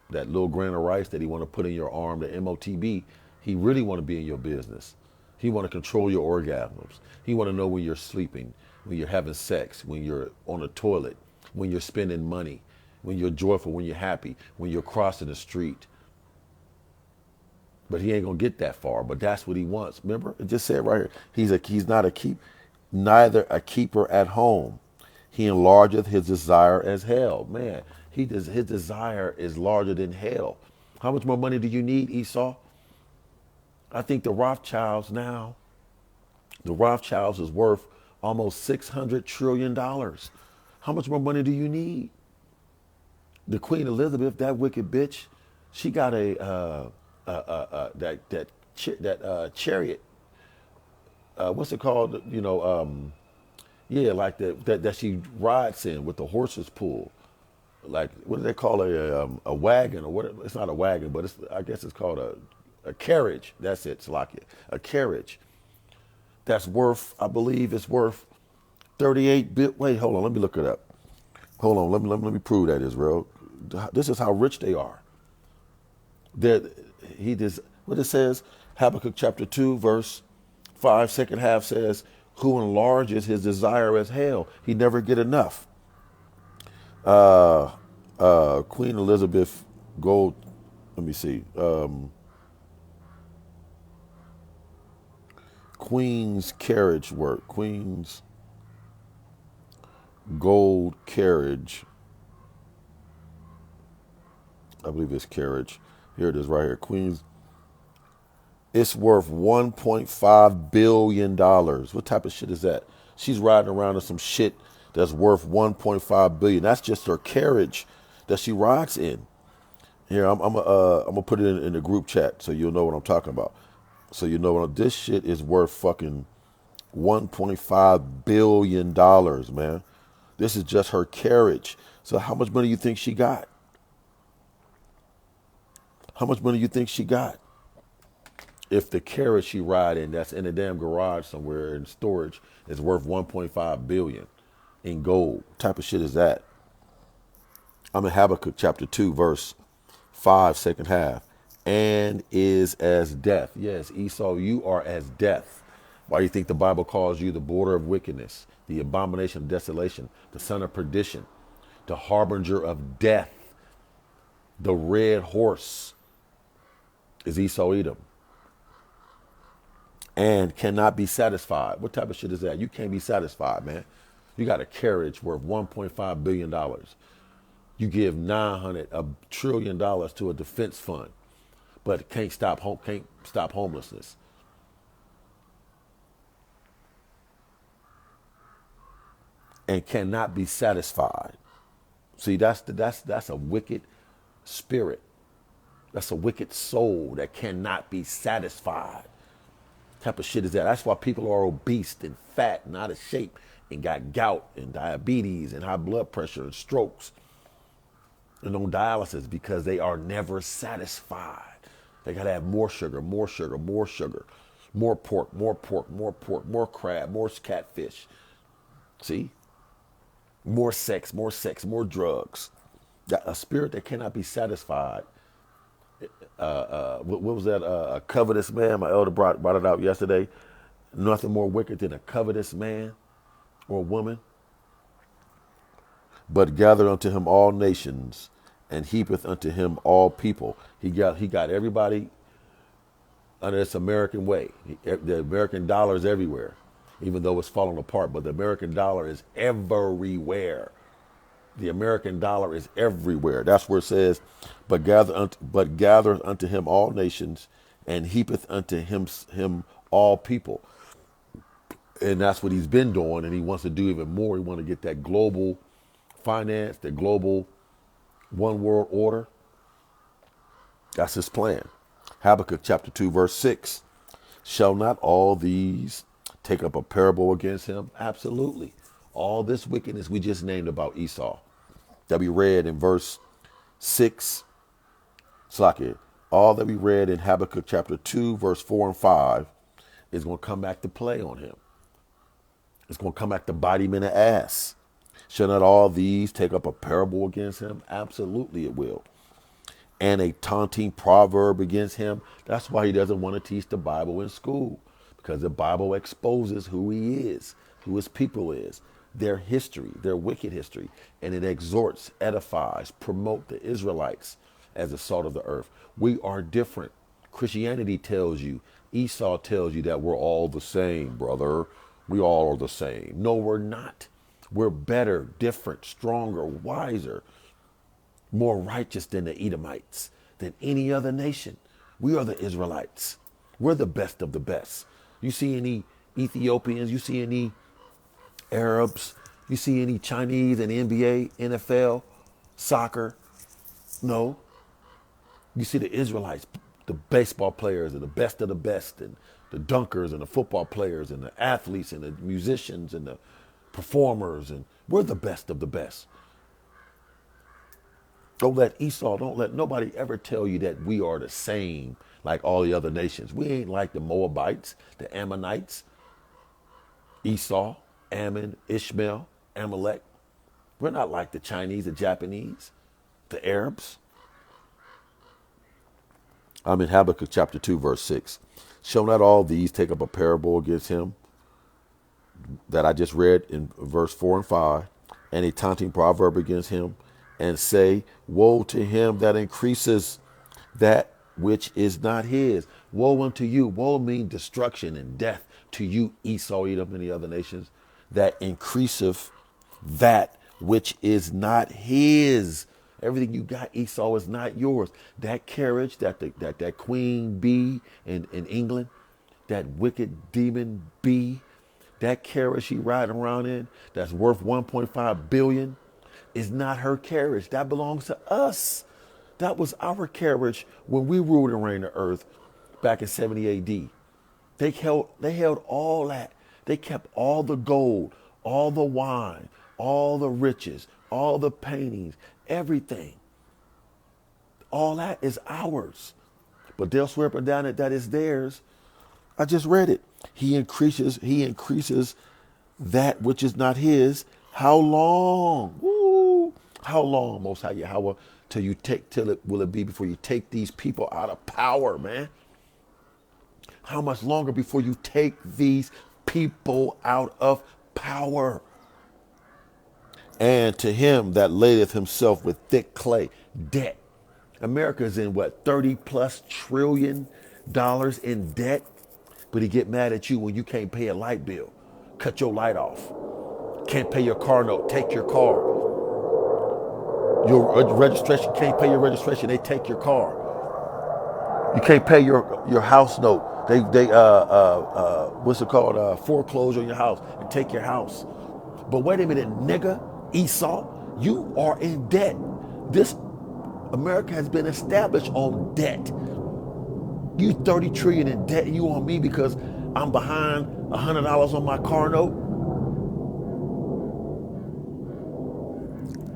that little grain of rice that he want to put in your arm, the MOTB, he really want to be in your business. He want to control your orgasms. He want to know when you're sleeping, when you're having sex, when you're on the toilet, when you're spending money, when you're joyful, when you're happy, when you're crossing the street. But he ain't gonna get that far. But that's what he wants. Remember, it just said right here. He's not a keep, neither a keeper at home. He enlargeth his desire as hell. Man, his desire is larger than hell. How much more money do you need, Esau? I think the Rothschilds is worth almost $600 trillion. How much more money do you need? The Queen Elizabeth, that wicked bitch, she got that chariot. What's it called? Yeah, like that she rides in with the horses pull. Like what do they call a wagon or what? It's not a wagon, but I guess it's called a carriage. That's it, Slakia. A carriage. That's worth, I believe, it's worth 38 bit. Wait, hold on, let me look it up. Hold on, let me prove that, Israel. This is how rich they are. That he does what it says, Habakkuk chapter 2, verse 5, second half says, who enlarges his desire as hell. He never get enough. Queen Elizabeth Gold, let me see. Queen's carriage work. Queen's gold carriage. I believe it's carriage. Here it is right here. Queen's. It's worth $1.5 billion. What type of shit is that? She's riding around in some shit that's worth $1.5 billion. That's just her carriage that she rides in. Here, I'm gonna put it in the group chat so you'll know what I'm talking about. So you know what this shit is worth fucking $1.5 billion, man. This is just her carriage. So how much money you think she got? How much money you think she got? If the carriage she ride in that's in a damn garage somewhere in storage is worth 1.5 billion in gold. What type of shit is that? I'm in Habakkuk chapter 2 verse 5 second half. And is as death. Yes, Esau, you are as death. Why do you think the Bible calls you the border of wickedness, the abomination of desolation, the son of perdition, the harbinger of death, the red horse is Esau Edom, and cannot be satisfied. What type of shit is that? You can't be satisfied, man. You got a carriage worth $1.5 billion. You give $900 trillion to a defense fund, but can't stop homelessness. And cannot be satisfied. See, that's a wicked spirit. That's a wicked soul that cannot be satisfied. What type of shit is that? That's why people are obese and fat and out of shape and got gout and diabetes and high blood pressure and strokes and on dialysis, because they are never satisfied. They gotta have more sugar, more sugar, more sugar, more pork, more pork, more pork, more crab, more catfish. See? More sex, more drugs. A spirit that cannot be satisfied. What was that? A covetous man. My elder brought it out yesterday. Nothing more wicked than a covetous man or woman. but gathered unto him all nations, and heapeth unto him all people. He got everybody under this American way. The American dollar is everywhere, even though it's falling apart. But the American dollar is everywhere. The American dollar is everywhere. That's where it says, but gathereth unto him all nations, and heapeth unto him all people. And that's what he's been doing, and he wants to do even more. He wants to get that global finance, the global one world order. That's his plan. Habakkuk chapter 2, verse 6. Shall not all these take up a parable against him? Absolutely. All this wickedness we just named about Esau that we read in verse 6, Slakia, all that we read in Habakkuk chapter 2, verse 4 and 5 is going to come back to play on him. It's going to come back to bite him in the ass. Shall not all these take up a parable against him? Absolutely it will. And a taunting proverb against him. That's why he doesn't want to teach the Bible in school, because the Bible exposes who he is, who his people is, their history, their wicked history, and it exhorts, edifies, promote the Israelites as the salt of the earth. We are different. Christianity tells you, Esau tells you that we're all the same, brother. We all are the same. No, we're not. We're better, different, stronger, wiser, more righteous than the Edomites, than any other nation. We are the Israelites. We're the best of the best. You see any Ethiopians, you see any Arabs, you see any Chinese in the NBA, NFL, soccer? No. You see the Israelites, the baseball players are the best of the best, and the dunkers and the football players and the athletes and the musicians and the performers, and we're the best of the best. Don't let nobody ever tell you that we are the same like all the other nations. We ain't like the Moabites, the Ammonites, Esau, Ammon, Ishmael, Amalek. We're not like the Chinese, the Japanese, the Arabs. I'm in Habakkuk chapter 2, verse 6. Shall not all these take up a parable against him that I just read in verse 4 and 5, and a taunting proverb against him, and say, woe to him that increases that which is not his. Woe unto you. Woe means destruction and death to you, Esau, Edom, and the other nations, that increaseth that which is not his. Everything you got, Esau, is not yours. That carriage, that queen bee in England, that wicked demon bee, that carriage she riding around in, that's worth 1.5 billion, is not her carriage. That belongs to us. That was our carriage when we ruled and reigned the earth back in 70 AD. They held all that. They kept all the gold, all the wine, all the riches, all the paintings, everything. All that is ours. But they'll swear up and down that is theirs. I just read it. He increases that which is not his. How long? Woo. How long, Most High Yahweh, will it be before you take these people out of power, man? How much longer before you take these people out of power? And to him that ladeth himself with thick clay, debt. America is in what, 30 plus trillion dollars in debt? But he get mad at you when you can't pay a light bill. Cut your light off. Can't pay your car note, take your car. Your registration, can't pay your registration, they take your car. You can't pay your house note. They what's it called? Foreclose on your house and take your house. But wait a minute, nigga, Esau, you are in debt. This America has been established on debt. You 30 trillion in debt, you on me because I'm behind $100 on my car note.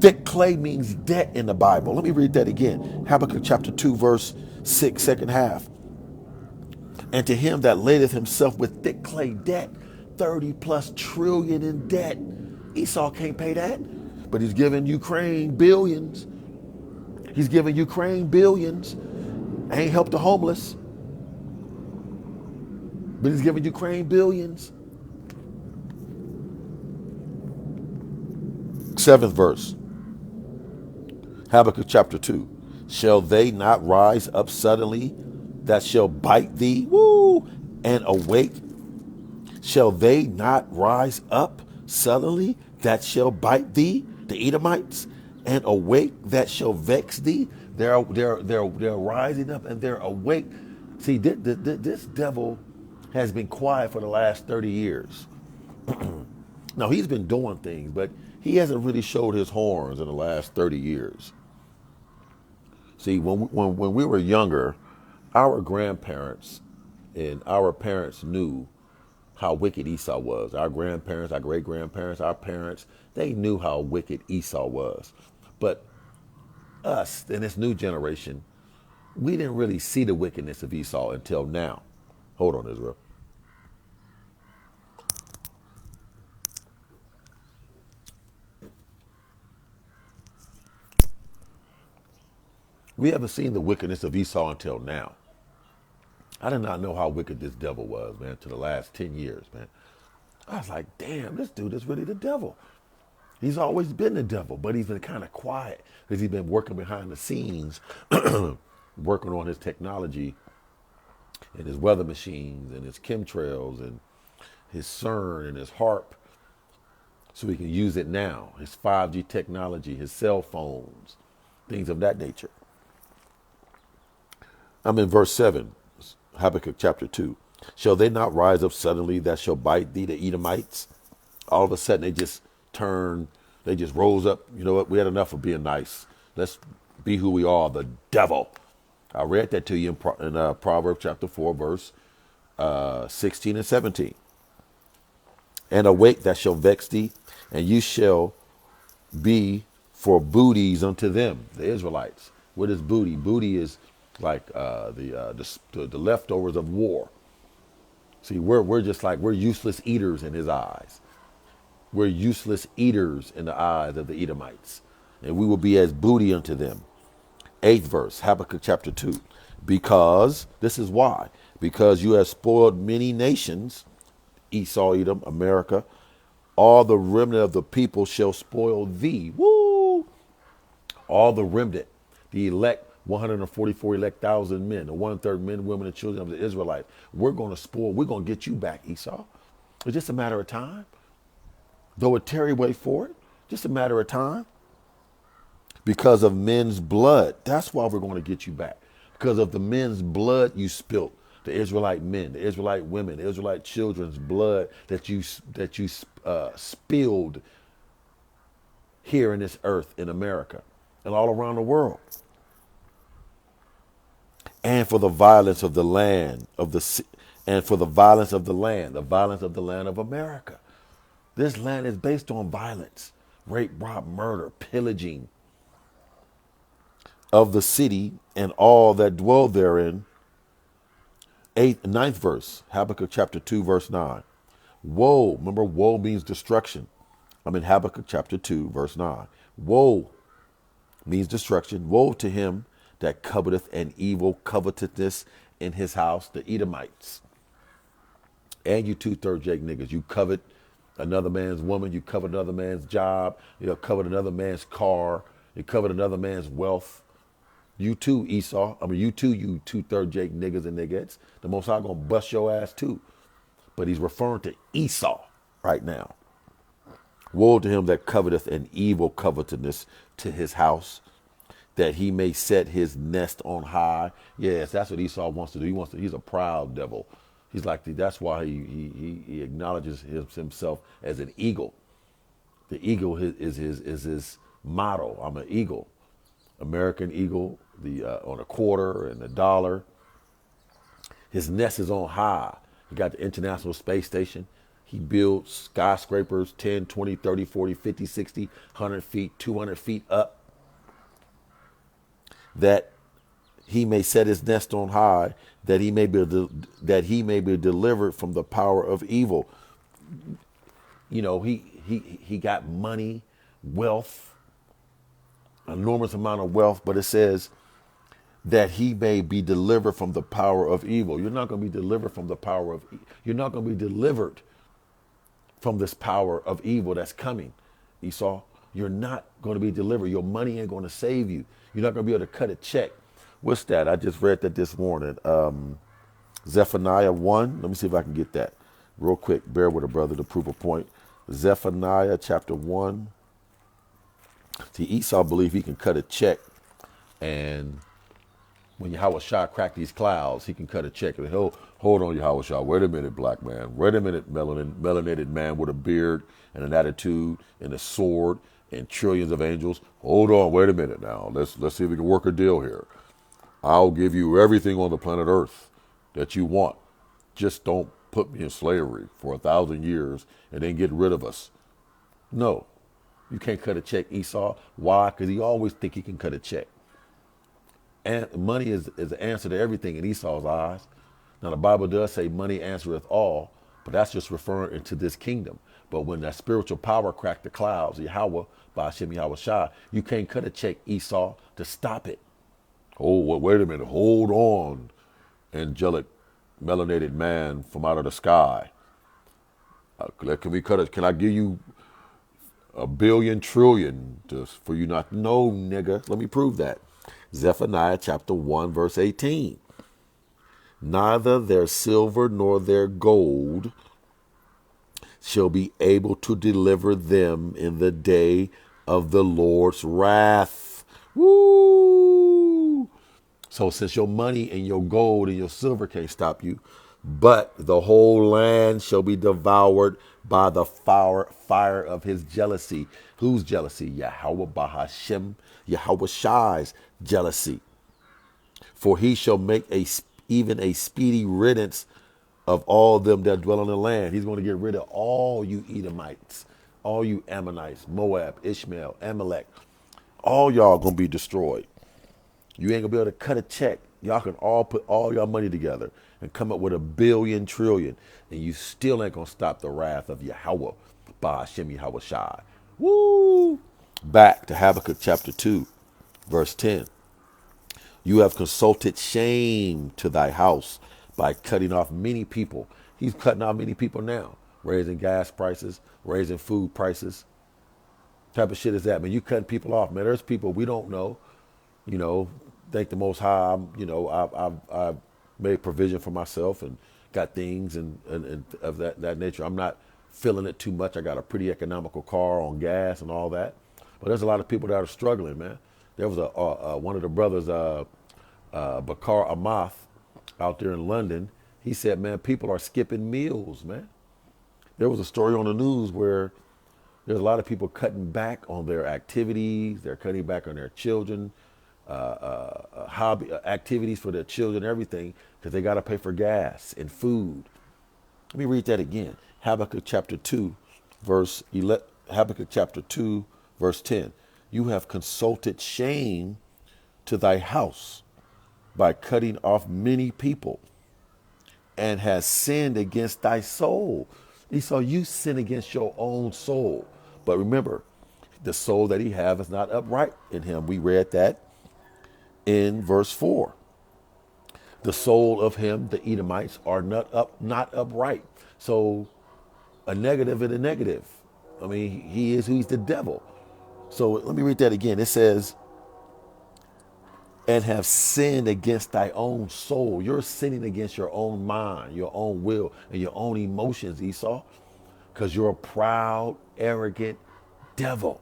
Thick clay means debt in the Bible. Let me read that again. Habakkuk chapter 2, verse 6, second half. And to him that ladeth himself with thick clay debt, 30 plus trillion in debt. Esau can't pay that, but he's giving Ukraine billions. He's giving Ukraine billions. Ain't helped the homeless, but he's giving Ukraine billions. Seventh verse. Habakkuk chapter 2. Shall they not rise up suddenly that shall bite thee? Woo! And awake. Shall they not rise up suddenly that shall bite thee? The Edomites. And awake that shall vex thee? They're rising up and they're awake. See, this devil has been quiet for the last 30 years. Now, he's been doing things, but he hasn't really showed his horns in the last 30 years. See, when we were younger, our grandparents and our parents knew how wicked Esau was. Our grandparents, our great grandparents, our parents, they knew how wicked Esau was. But us, in this new generation, we didn't really see the wickedness of Esau until now. Hold on, Israel. We haven't seen the wickedness of Esau until now. I did not know how wicked this devil was, man, to the last 10 years, man. I was like, damn, this dude is really the devil. He's always been the devil, but he's been kind of quiet because he's been working behind the scenes, working on his technology and his weather machines and his chemtrails and his CERN and his HARP so he can use it now. His 5G technology, his cell phones, things of that nature. I'm in verse 7, Habakkuk chapter 2. Shall they not rise up suddenly that shall bite thee, the Edomites? All of a sudden they just rose up. You know what? We had enough of being nice. Let's be who we are, the devil. I read that to you in Proverbs chapter 4, verse 16 and 17. And awake that shall vex thee, and you shall be for booties unto them, the Israelites. What is booty? Booty is like the leftovers of war. See, we're just like, we're useless eaters in his eyes. We're useless eaters in the eyes of the Edomites, and we will be as booty unto them. 8th verse, Habakkuk chapter 2. Because, this is why, because you have spoiled many nations, Esau, Edom, America, all the remnant of the people shall spoil thee. Woo! All the remnant, the elect, 144 elect thousand men, the 1/3 men, women, and children of the Israelites. We're going to spoil, we're going to get you back, Esau. It's just a matter of time. Though it tarry, wait for it. Just a matter of time. Because of men's blood. That's why we're going to get you back. Because of the men's blood you spilt. The Israelite men, the Israelite women, the Israelite children's blood that you spilled here in this earth, in America, and all around the world. And for the violence of the land and for the violence of the land of America. This land is based on violence, rape, rob, murder, pillaging of the city and all that dwell therein. 9th verse, Habakkuk chapter 2, verse 9. Woe, remember, woe means destruction. I'm in Habakkuk chapter 2, verse 9. Woe means destruction. Woe to him that coveteth an evil covetousness in his house, the Edomites. And you 2/3 Jake niggas, you covet another man's woman, you covet another man's job, you covet another man's car, you covet another man's wealth. You too, Esau. I mean, you too, you 2/3 Jake niggas and niggas. The Most High gonna bust your ass too. But he's referring to Esau right now. Woe to him that coveteth an evil covetousness to his house, that he may set his nest on high. Yes, that's what Esau wants to do. He's a proud devil. He's like, that's why he acknowledges himself as an eagle. The eagle is his motto. I'm an eagle. American eagle, on a quarter and a dollar. His nest is on high. He got the International Space Station. He builds skyscrapers 10, 20, 30, 40, 50, 60, 100 feet, 200 feet up. That he may set his nest on high, that he may be delivered from the power of evil. You know, he got money, wealth, enormous amount of wealth, but it says that he may be delivered from the power of evil. You're not going to be delivered from the power of you're not going to be delivered from this power of evil that's coming, Esau. you're not going to be delivered. Your money ain't going to save you. You're not going to be able to cut a check. What's that? I just read that this morning. Zephaniah 1. Let me see if I can get that real quick. Bear with a brother to prove a point. Zephaniah chapter 1. See, Esau believed he can cut a check, and when Yahweh Shah cracked these clouds, he can cut a check. And he'll hold on, Yahweh Shah. Wait a minute, black man. Wait a minute, melanated man with a beard and an attitude and a sword and trillions of angels. Hold on, wait a minute now. Let's see if we can work a deal here. I'll give you everything on the planet Earth that you want. Just don't put me in slavery for 1,000 years and then get rid of us. No, you can't cut a check, Esau. Why? Because he always think he can cut a check. And money is the answer to everything in Esau's eyes. Now the Bible does say money answereth all, but that's just referring into this kingdom. But when that spiritual power cracked the clouds, Yahweh, by Hashem Yahweh Shah, you can't cut a check, Esau, to stop it. Oh, well, wait a minute. Hold on, angelic melanated man from out of the sky. Can we cut it? Can I give you a billion trillion for you not? No, nigga. Let me prove that. Zephaniah chapter 1, verse 18. Neither their silver nor their gold shall be able to deliver them in the day of the Lord's wrath. Woo! So since your money and your gold and your silver can't stop you, but the whole land shall be devoured by the fire of his jealousy. Whose jealousy? Yahweh Bahashem, Yahweh Shai's jealousy. For he shall make even a speedy riddance of all them that dwell on the land. He's going to get rid of all you Edomites, all you Ammonites, Moab, Ishmael, Amalek. All y'all going to be destroyed. You ain't going to be able to cut a check. Y'all can all put all y'all money together and come up with a billion trillion, and you still ain't going to stop the wrath of Yahweh by Hashem Yahweh Shai. Woo! Back to Habakkuk chapter 2, verse 10. You have consulted shame to thy house by cutting off many people. He's cutting off many people now, raising gas prices, raising food prices. What type of shit is that, man? You cutting people off, man. There's people we don't know, thank the Most High. I've made provision for myself and got things and of that nature. I'm not feeling it too much. I got a pretty economical car on gas and all that. But there's a lot of people that are struggling, man. There was one of the brothers, Bakar Amath, out there in London. He said, man, people are skipping meals, man. There was a story on the news where there's a lot of people cutting back on their activities. They're cutting back on their children, hobby activities for their children, everything, because they got to pay for gas and food. Let me read that again. Habakkuk chapter 2, verse 11. Habakkuk chapter 2, verse 10. You have consulted shame to thy house by cutting off many people, and has sinned against thy soul. Esau, you sin against your own soul. But remember, the soul that he have is not upright in him. We read that in verse 4. The soul of him, the Edomites, are not upright. So a negative and a negative. I mean, he's the devil. So let me read that again. It says, and have sinned against thy own soul. You're sinning against your own mind, your own will, and your own emotions, Esau, because you're a proud, arrogant devil.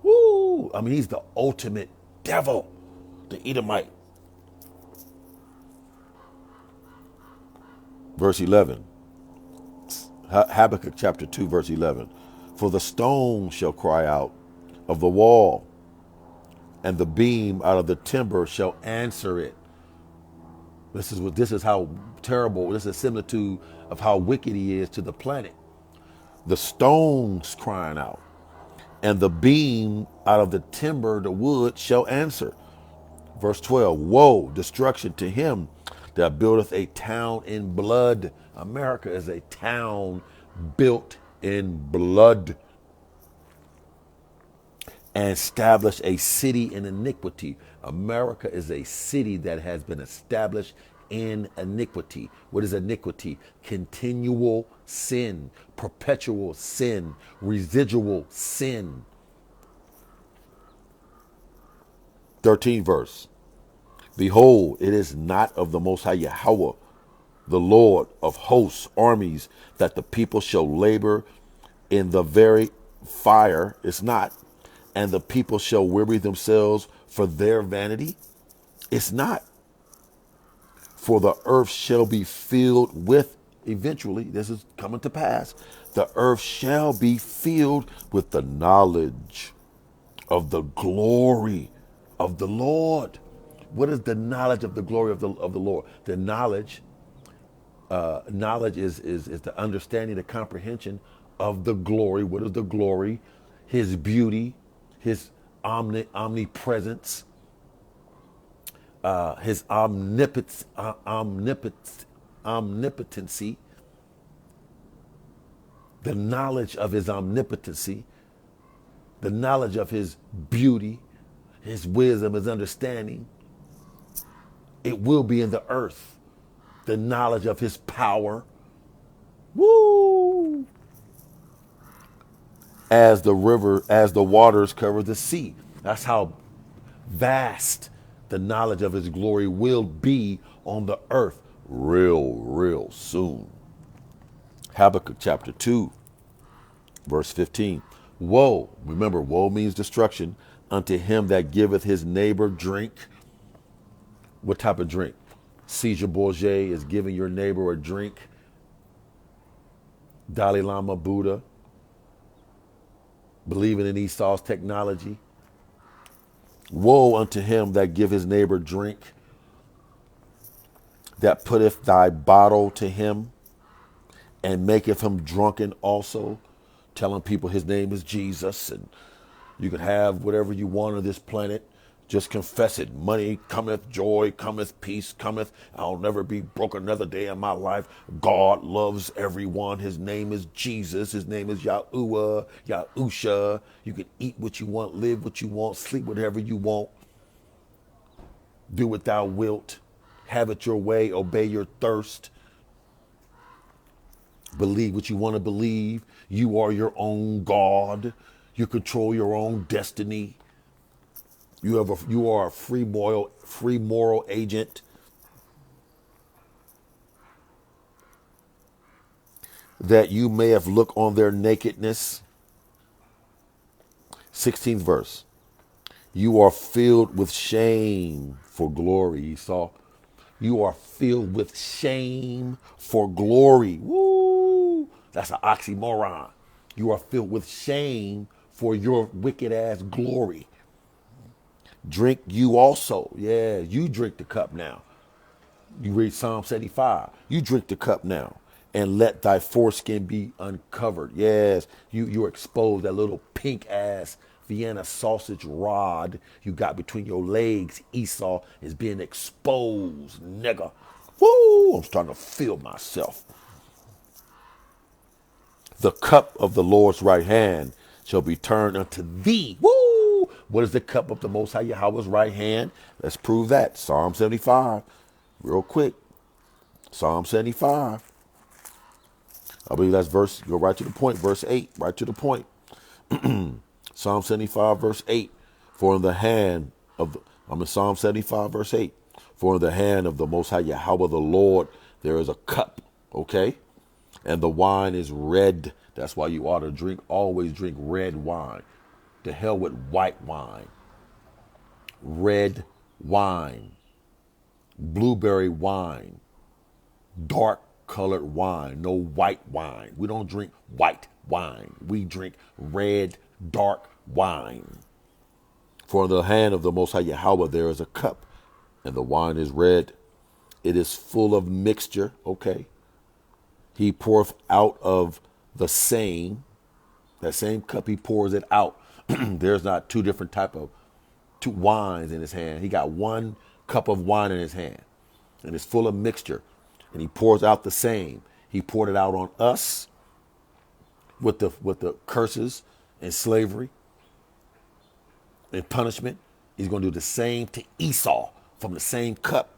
Woo! I mean, he's the ultimate devil, the Edomite. Verse 11, Habakkuk chapter 2, verse 11. For the stone shall cry out of the wall, and the beam out of the timber shall answer it. This is how terrible. This is a similitude of how wicked he is to the planet. The stones crying out, and the beam out of the timber, the wood, shall answer. Verse 12, woe, destruction to him that buildeth a town in blood. America is a town built in blood, and establish a city in iniquity. America is a city that has been established in iniquity. What is iniquity? Continual sin, perpetual sin, residual sin. 13th verse. Behold, it is not of the Most High Yahweh, the Lord of hosts, armies, that the people shall labor in the very fire. It's not. And the people shall weary themselves for their vanity. It's not. For the earth shall be filled with, eventually, this is coming to pass, the earth shall be filled with the knowledge of the glory of the Lord. What is the knowledge of the glory of the Lord? The knowledge is the understanding, the comprehension of the glory. What is the glory? His beauty, his omnipresence, his omnipotency, the knowledge of his omnipotency, the knowledge of his beauty, his wisdom, his understanding. It will be in the earth. The knowledge of his power. Woo! As the river, as the waters cover the sea. That's how vast the knowledge of his glory will be on the earth real soon. Habakkuk chapter 2, verse 15. Woe, remember, woe means destruction, unto him that giveth his neighbor drink. What type of drink? Caesar Borgia is giving your neighbor a drink. Dalai Lama Buddha, believing in Esau's technology. Woe unto him that give his neighbor drink, that putteth thy bottle to him, and maketh him drunken also, telling people his name is Jesus, and you can have whatever you want on this planet. Just confess it. Money cometh, joy cometh, peace cometh. I'll never be broke another day in my life. God loves everyone. His name is Jesus. His name is Yahuwah, Yahusha. You can eat what you want, live what you want, sleep whatever you want. Do what thou wilt. Have it your way. Obey your thirst. Believe what you want to believe. You are your own God. You control your own destiny. You are a free moral agent. That you may have looked on their nakedness. 16th verse. You are filled with shame for glory, Esau. You are filled with shame for glory. Woo! That's an oxymoron. You are filled with shame for your wicked ass glory. Drink you also. Yeah, you drink the cup now. You read Psalm 75. You drink the cup now. And let thy foreskin be uncovered. Yes, you're exposed. That little pink ass Vienna sausage rod you got between your legs, Esau, is being exposed, nigga. Woo! I'm starting to feel myself. The cup of the Lord's right hand shall be turned unto thee. Woo! What is the cup of the Most High Yahweh's right hand? Let's prove that. Psalm 75. Real quick. Psalm 75. I believe that's verse, go right to the point, verse 8, right to the point. Psalm 75, verse 8. For in the hand of, I'm in Psalm 75, verse 8. For in the hand of the Most High Yahweh the Lord there is a cup, okay? And the wine is red. That's why you ought to drink, always drink red wine. To hell with white wine. Red wine. Blueberry wine. Dark colored wine, no white wine. We don't drink white wine. We drink red, dark wine. For in the hand of the Most High Yahweh there is a cup, and the wine is red. It is full of mixture, okay? He poureth out of the same, that same cup he pours it out. There's not two different type of two wines in his hand. He got one cup of wine in his hand, and it's full of mixture. And he pours out the same. He poured it out on us with the curses and slavery and punishment. He's going to do the same to Esau from the same cup.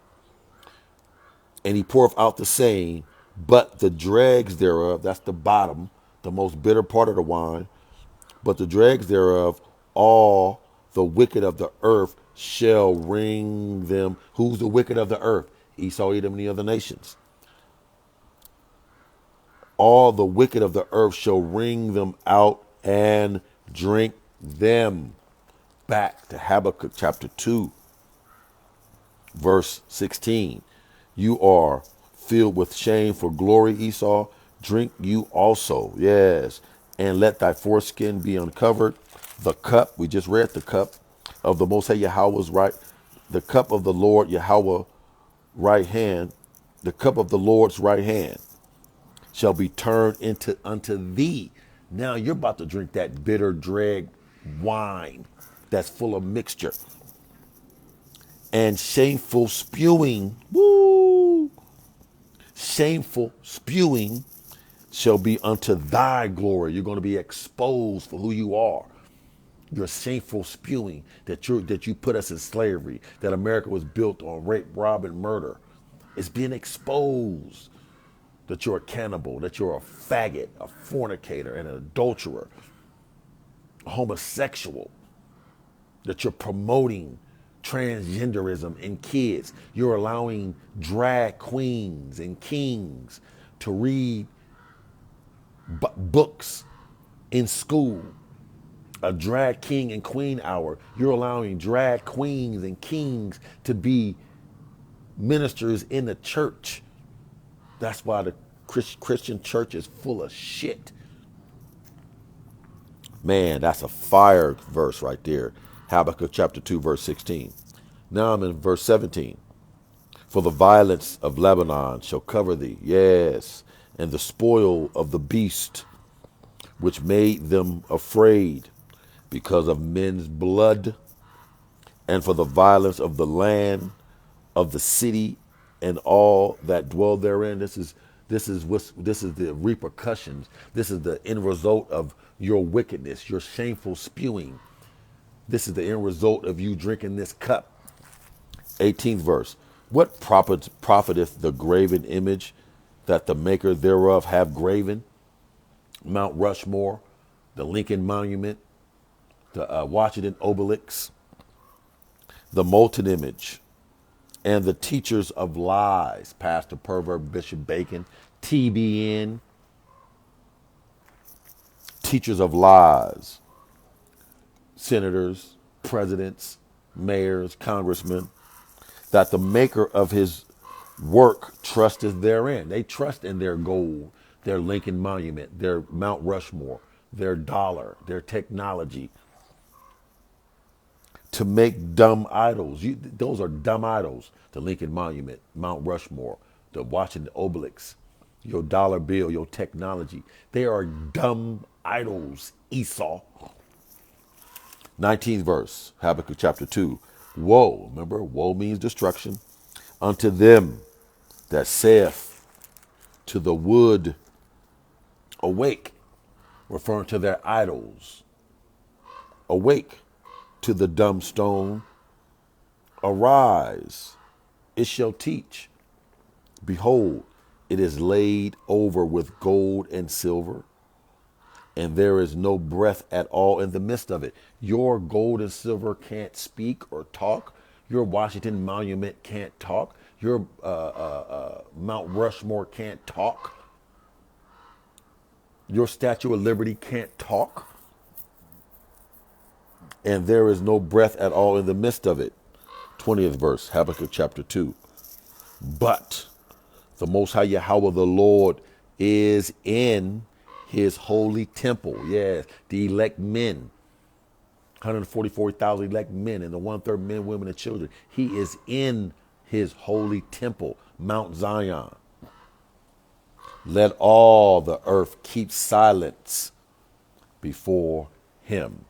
And he poureth out the same, but the dregs thereof, that's the bottom, the most bitter part of the wine, but the dregs thereof, all the wicked of the earth shall wring them. Who's the wicked of the earth? Esau, Edom, and the other nations. All the wicked of the earth shall wring them out and drink them. Back to Habakkuk chapter 2, verse 16. You are filled with shame for glory, Esau. Drink you also, yes, and let thy foreskin be uncovered. The cup, we just read the cup of the Most High Yahweh's right, the cup of the Lord Yahweh right hand, the cup of the Lord's right hand shall be turned into unto thee. Now you're about to drink that bitter drag wine that's full of mixture and shameful spewing. Woo! Shameful spewing shall be unto thy glory. You're going to be exposed for who you are. Your shameful spewing that you put us in slavery, that America was built on rape, rob, and murder. It's being exposed that you're a cannibal, that you're a faggot, a fornicator, and an adulterer, a homosexual, that you're promoting transgenderism in kids. You're allowing drag queens and kings to read books in school. A drag king and queen hour. You're allowing drag queens and kings to be ministers in the church. That's why the Christian church is full of shit. Man, that's a fire verse right there. Habakkuk chapter 2, verse 16. Now I'm in verse 17. For the violence of Lebanon shall cover thee, yes, and the spoil of the beast, which made them afraid because of men's blood, and for the violence of the land, of the city, and all that dwell therein. This is the repercussions. This is the end result of your wickedness, your shameful spewing. This is the end result of you drinking this cup. 18th verse. What profiteth the graven image that the maker thereof have graven? Mount Rushmore, the Lincoln Monument, the Washington Obelix, the molten image, and the teachers of lies, Pastor Pervert, Bishop Bacon, TBN, teachers of lies, senators, presidents, mayors, congressmen, that the maker of his work trusteth therein. They trust in their gold, their Lincoln Monument, their Mount Rushmore, their dollar, their technology, to make dumb idols. Those are dumb idols. The Lincoln Monument, Mount Rushmore, the Washington Obelix, your dollar bill, your technology. They are dumb idols, Esau. 19th verse, Habakkuk chapter 2. Woe, remember, woe means destruction, unto them that saith to the wood, awake, referring to their idols. Awake to the dumb stone, arise, it shall teach. Behold, it is laid over with gold and silver, and there is no breath at all in the midst of it. Your gold and silver can't speak or talk. Your Washington Monument can't talk. Your Mount Rushmore can't talk. Your Statue of Liberty can't talk. And there is no breath at all in the midst of it. 20th verse, Habakkuk chapter 2. But the Most High Yahweh, the Lord, is in his holy temple. Yes, the elect men, 144,000 elect men, and the 1/3 men, women, and children. He is in his holy temple, Mount Zion. Let all the earth keep silence before him.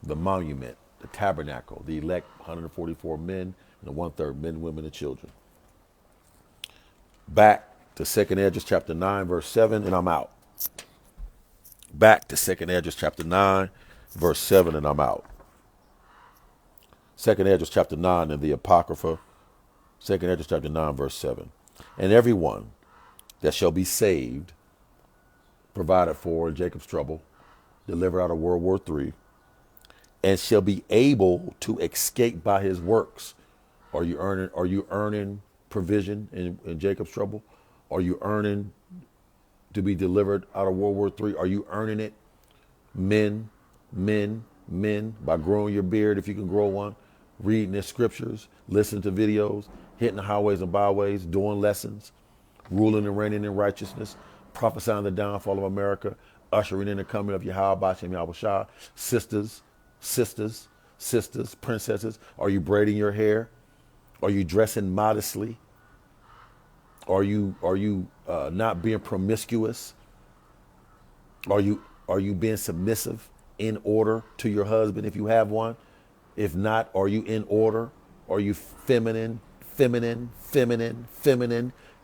The monument, the tabernacle, the elect, 144 men, and the 1/3 men, women, and children. Back to 2nd Esdras chapter 9, verse 7, and I'm out. Back to 2nd Esdras chapter 9, verse 7, and I'm out. 2nd Esdras chapter 9 in the Apocrypha, 2nd Esdras chapter 9, verse 7. And everyone that shall be saved, provided for in Jacob's trouble, delivered out of World War III, and shall be able to escape by his works. Are you earning provision in Jacob's trouble? Are you earning to be delivered out of World War III? Are you earning it? Men, men, by growing your beard if you can grow one, reading the scriptures, listening to videos, hitting the highways and byways, doing lessons, ruling and reigning in righteousness, prophesying the downfall of America, ushering in the coming of Yahweh Shem Yahweh Shah. Sisters, sisters, sisters, princesses, are you braiding your hair? Are you dressing modestly? Are you not being promiscuous? Are you being submissive in order to your husband if you have one? If not, are you in order? Are you feminine,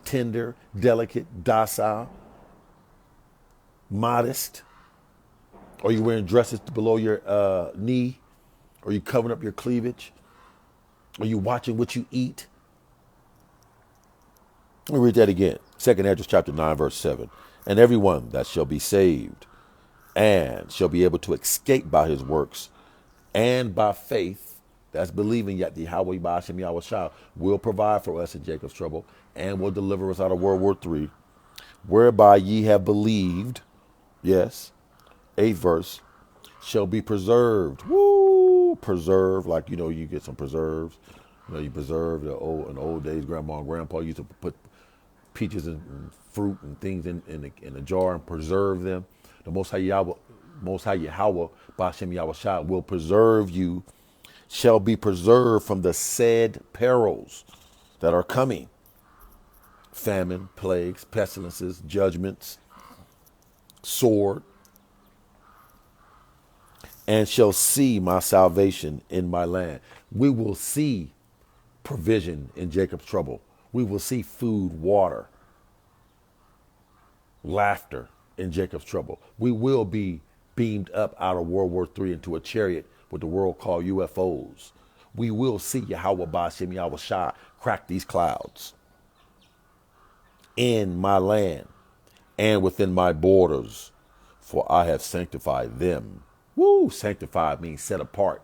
tender, delicate, docile, modest? Are you wearing dresses below your knee? Are you covering up your cleavage? Are you watching what you eat? Let me read that again. 2nd Ezra chapter 9, verse 7. And everyone that shall be saved and shall be able to escape by his works and by faith, that's believing yet the Yahweh Ba'ashem Yahweh Shah will provide for us in Jacob's trouble and will deliver us out of World War III, whereby ye have believed, yes, 8th verse, shall be preserved. Woo! Preserve, like, you get some preserves. You preserve in the old days, grandma and grandpa used to put peaches and fruit and things in a jar and preserve them. The Most High Yahweh, Ba'ashem Yahweh Shah, will preserve you, shall be preserved from the said perils that are coming. Famine, plagues, pestilences, judgments, sword, and shall see my salvation in my land. We will see provision in Jacob's trouble. We will see food, water, laughter in Jacob's trouble. We will be beamed up out of World War III into a chariot, what the world call UFOs. We will see Yahweh Ba'ashem Yahweh Shah crack these clouds in my land and within my borders, for I have sanctified them. Woo! Sanctified means set apart,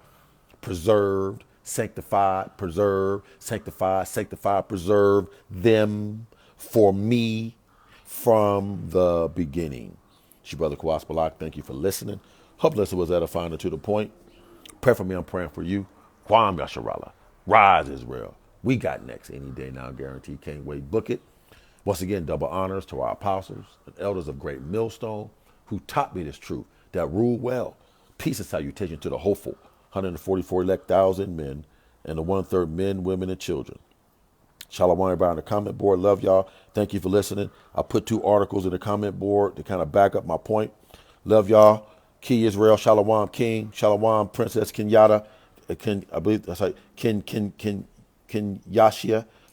preserved, sanctified, preserved, sanctified, preserved them for me from the beginning. It's your brother Kawhi Balak. Thank you for listening. Hope this was edifying and to the point. Pray for me, I'm praying for you. Kwam Yasharallah. Rise, Israel. We got next any day now, guaranteed. Can't wait. Book it. Once again, double honors to our apostles and elders of great millstone who taught me this truth that rule well. Peace and salutation to the hopeful 144 elect thousand men and the 1/3 men, women, and children. Shalom everybody on the comment board. Love y'all. Thank you for listening. I put 2 articles in the comment board to kind of back up my point. Love y'all. Key Israel, Shalom King, Shalom Princess Kenyatta, I believe that's like Kenyashia,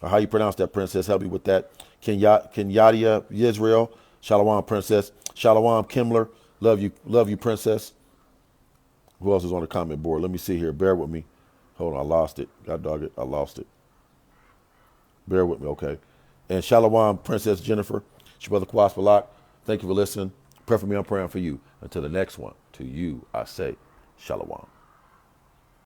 or how you pronounce that, Princess. Help me with that. Kenyadia Israel, Shalom Princess, Shalom Kimler. Love you, Princess. Who else is on the comment board? Let me see here. Bear with me. Hold on, I lost it. God dog it, I lost it. Bear with me, okay. And Shalom, Princess Jennifer. It's your brother Kawhi Balak. Thank you for listening. Pray for me, I'm praying for you. Until the next one, to you I say, Shalom.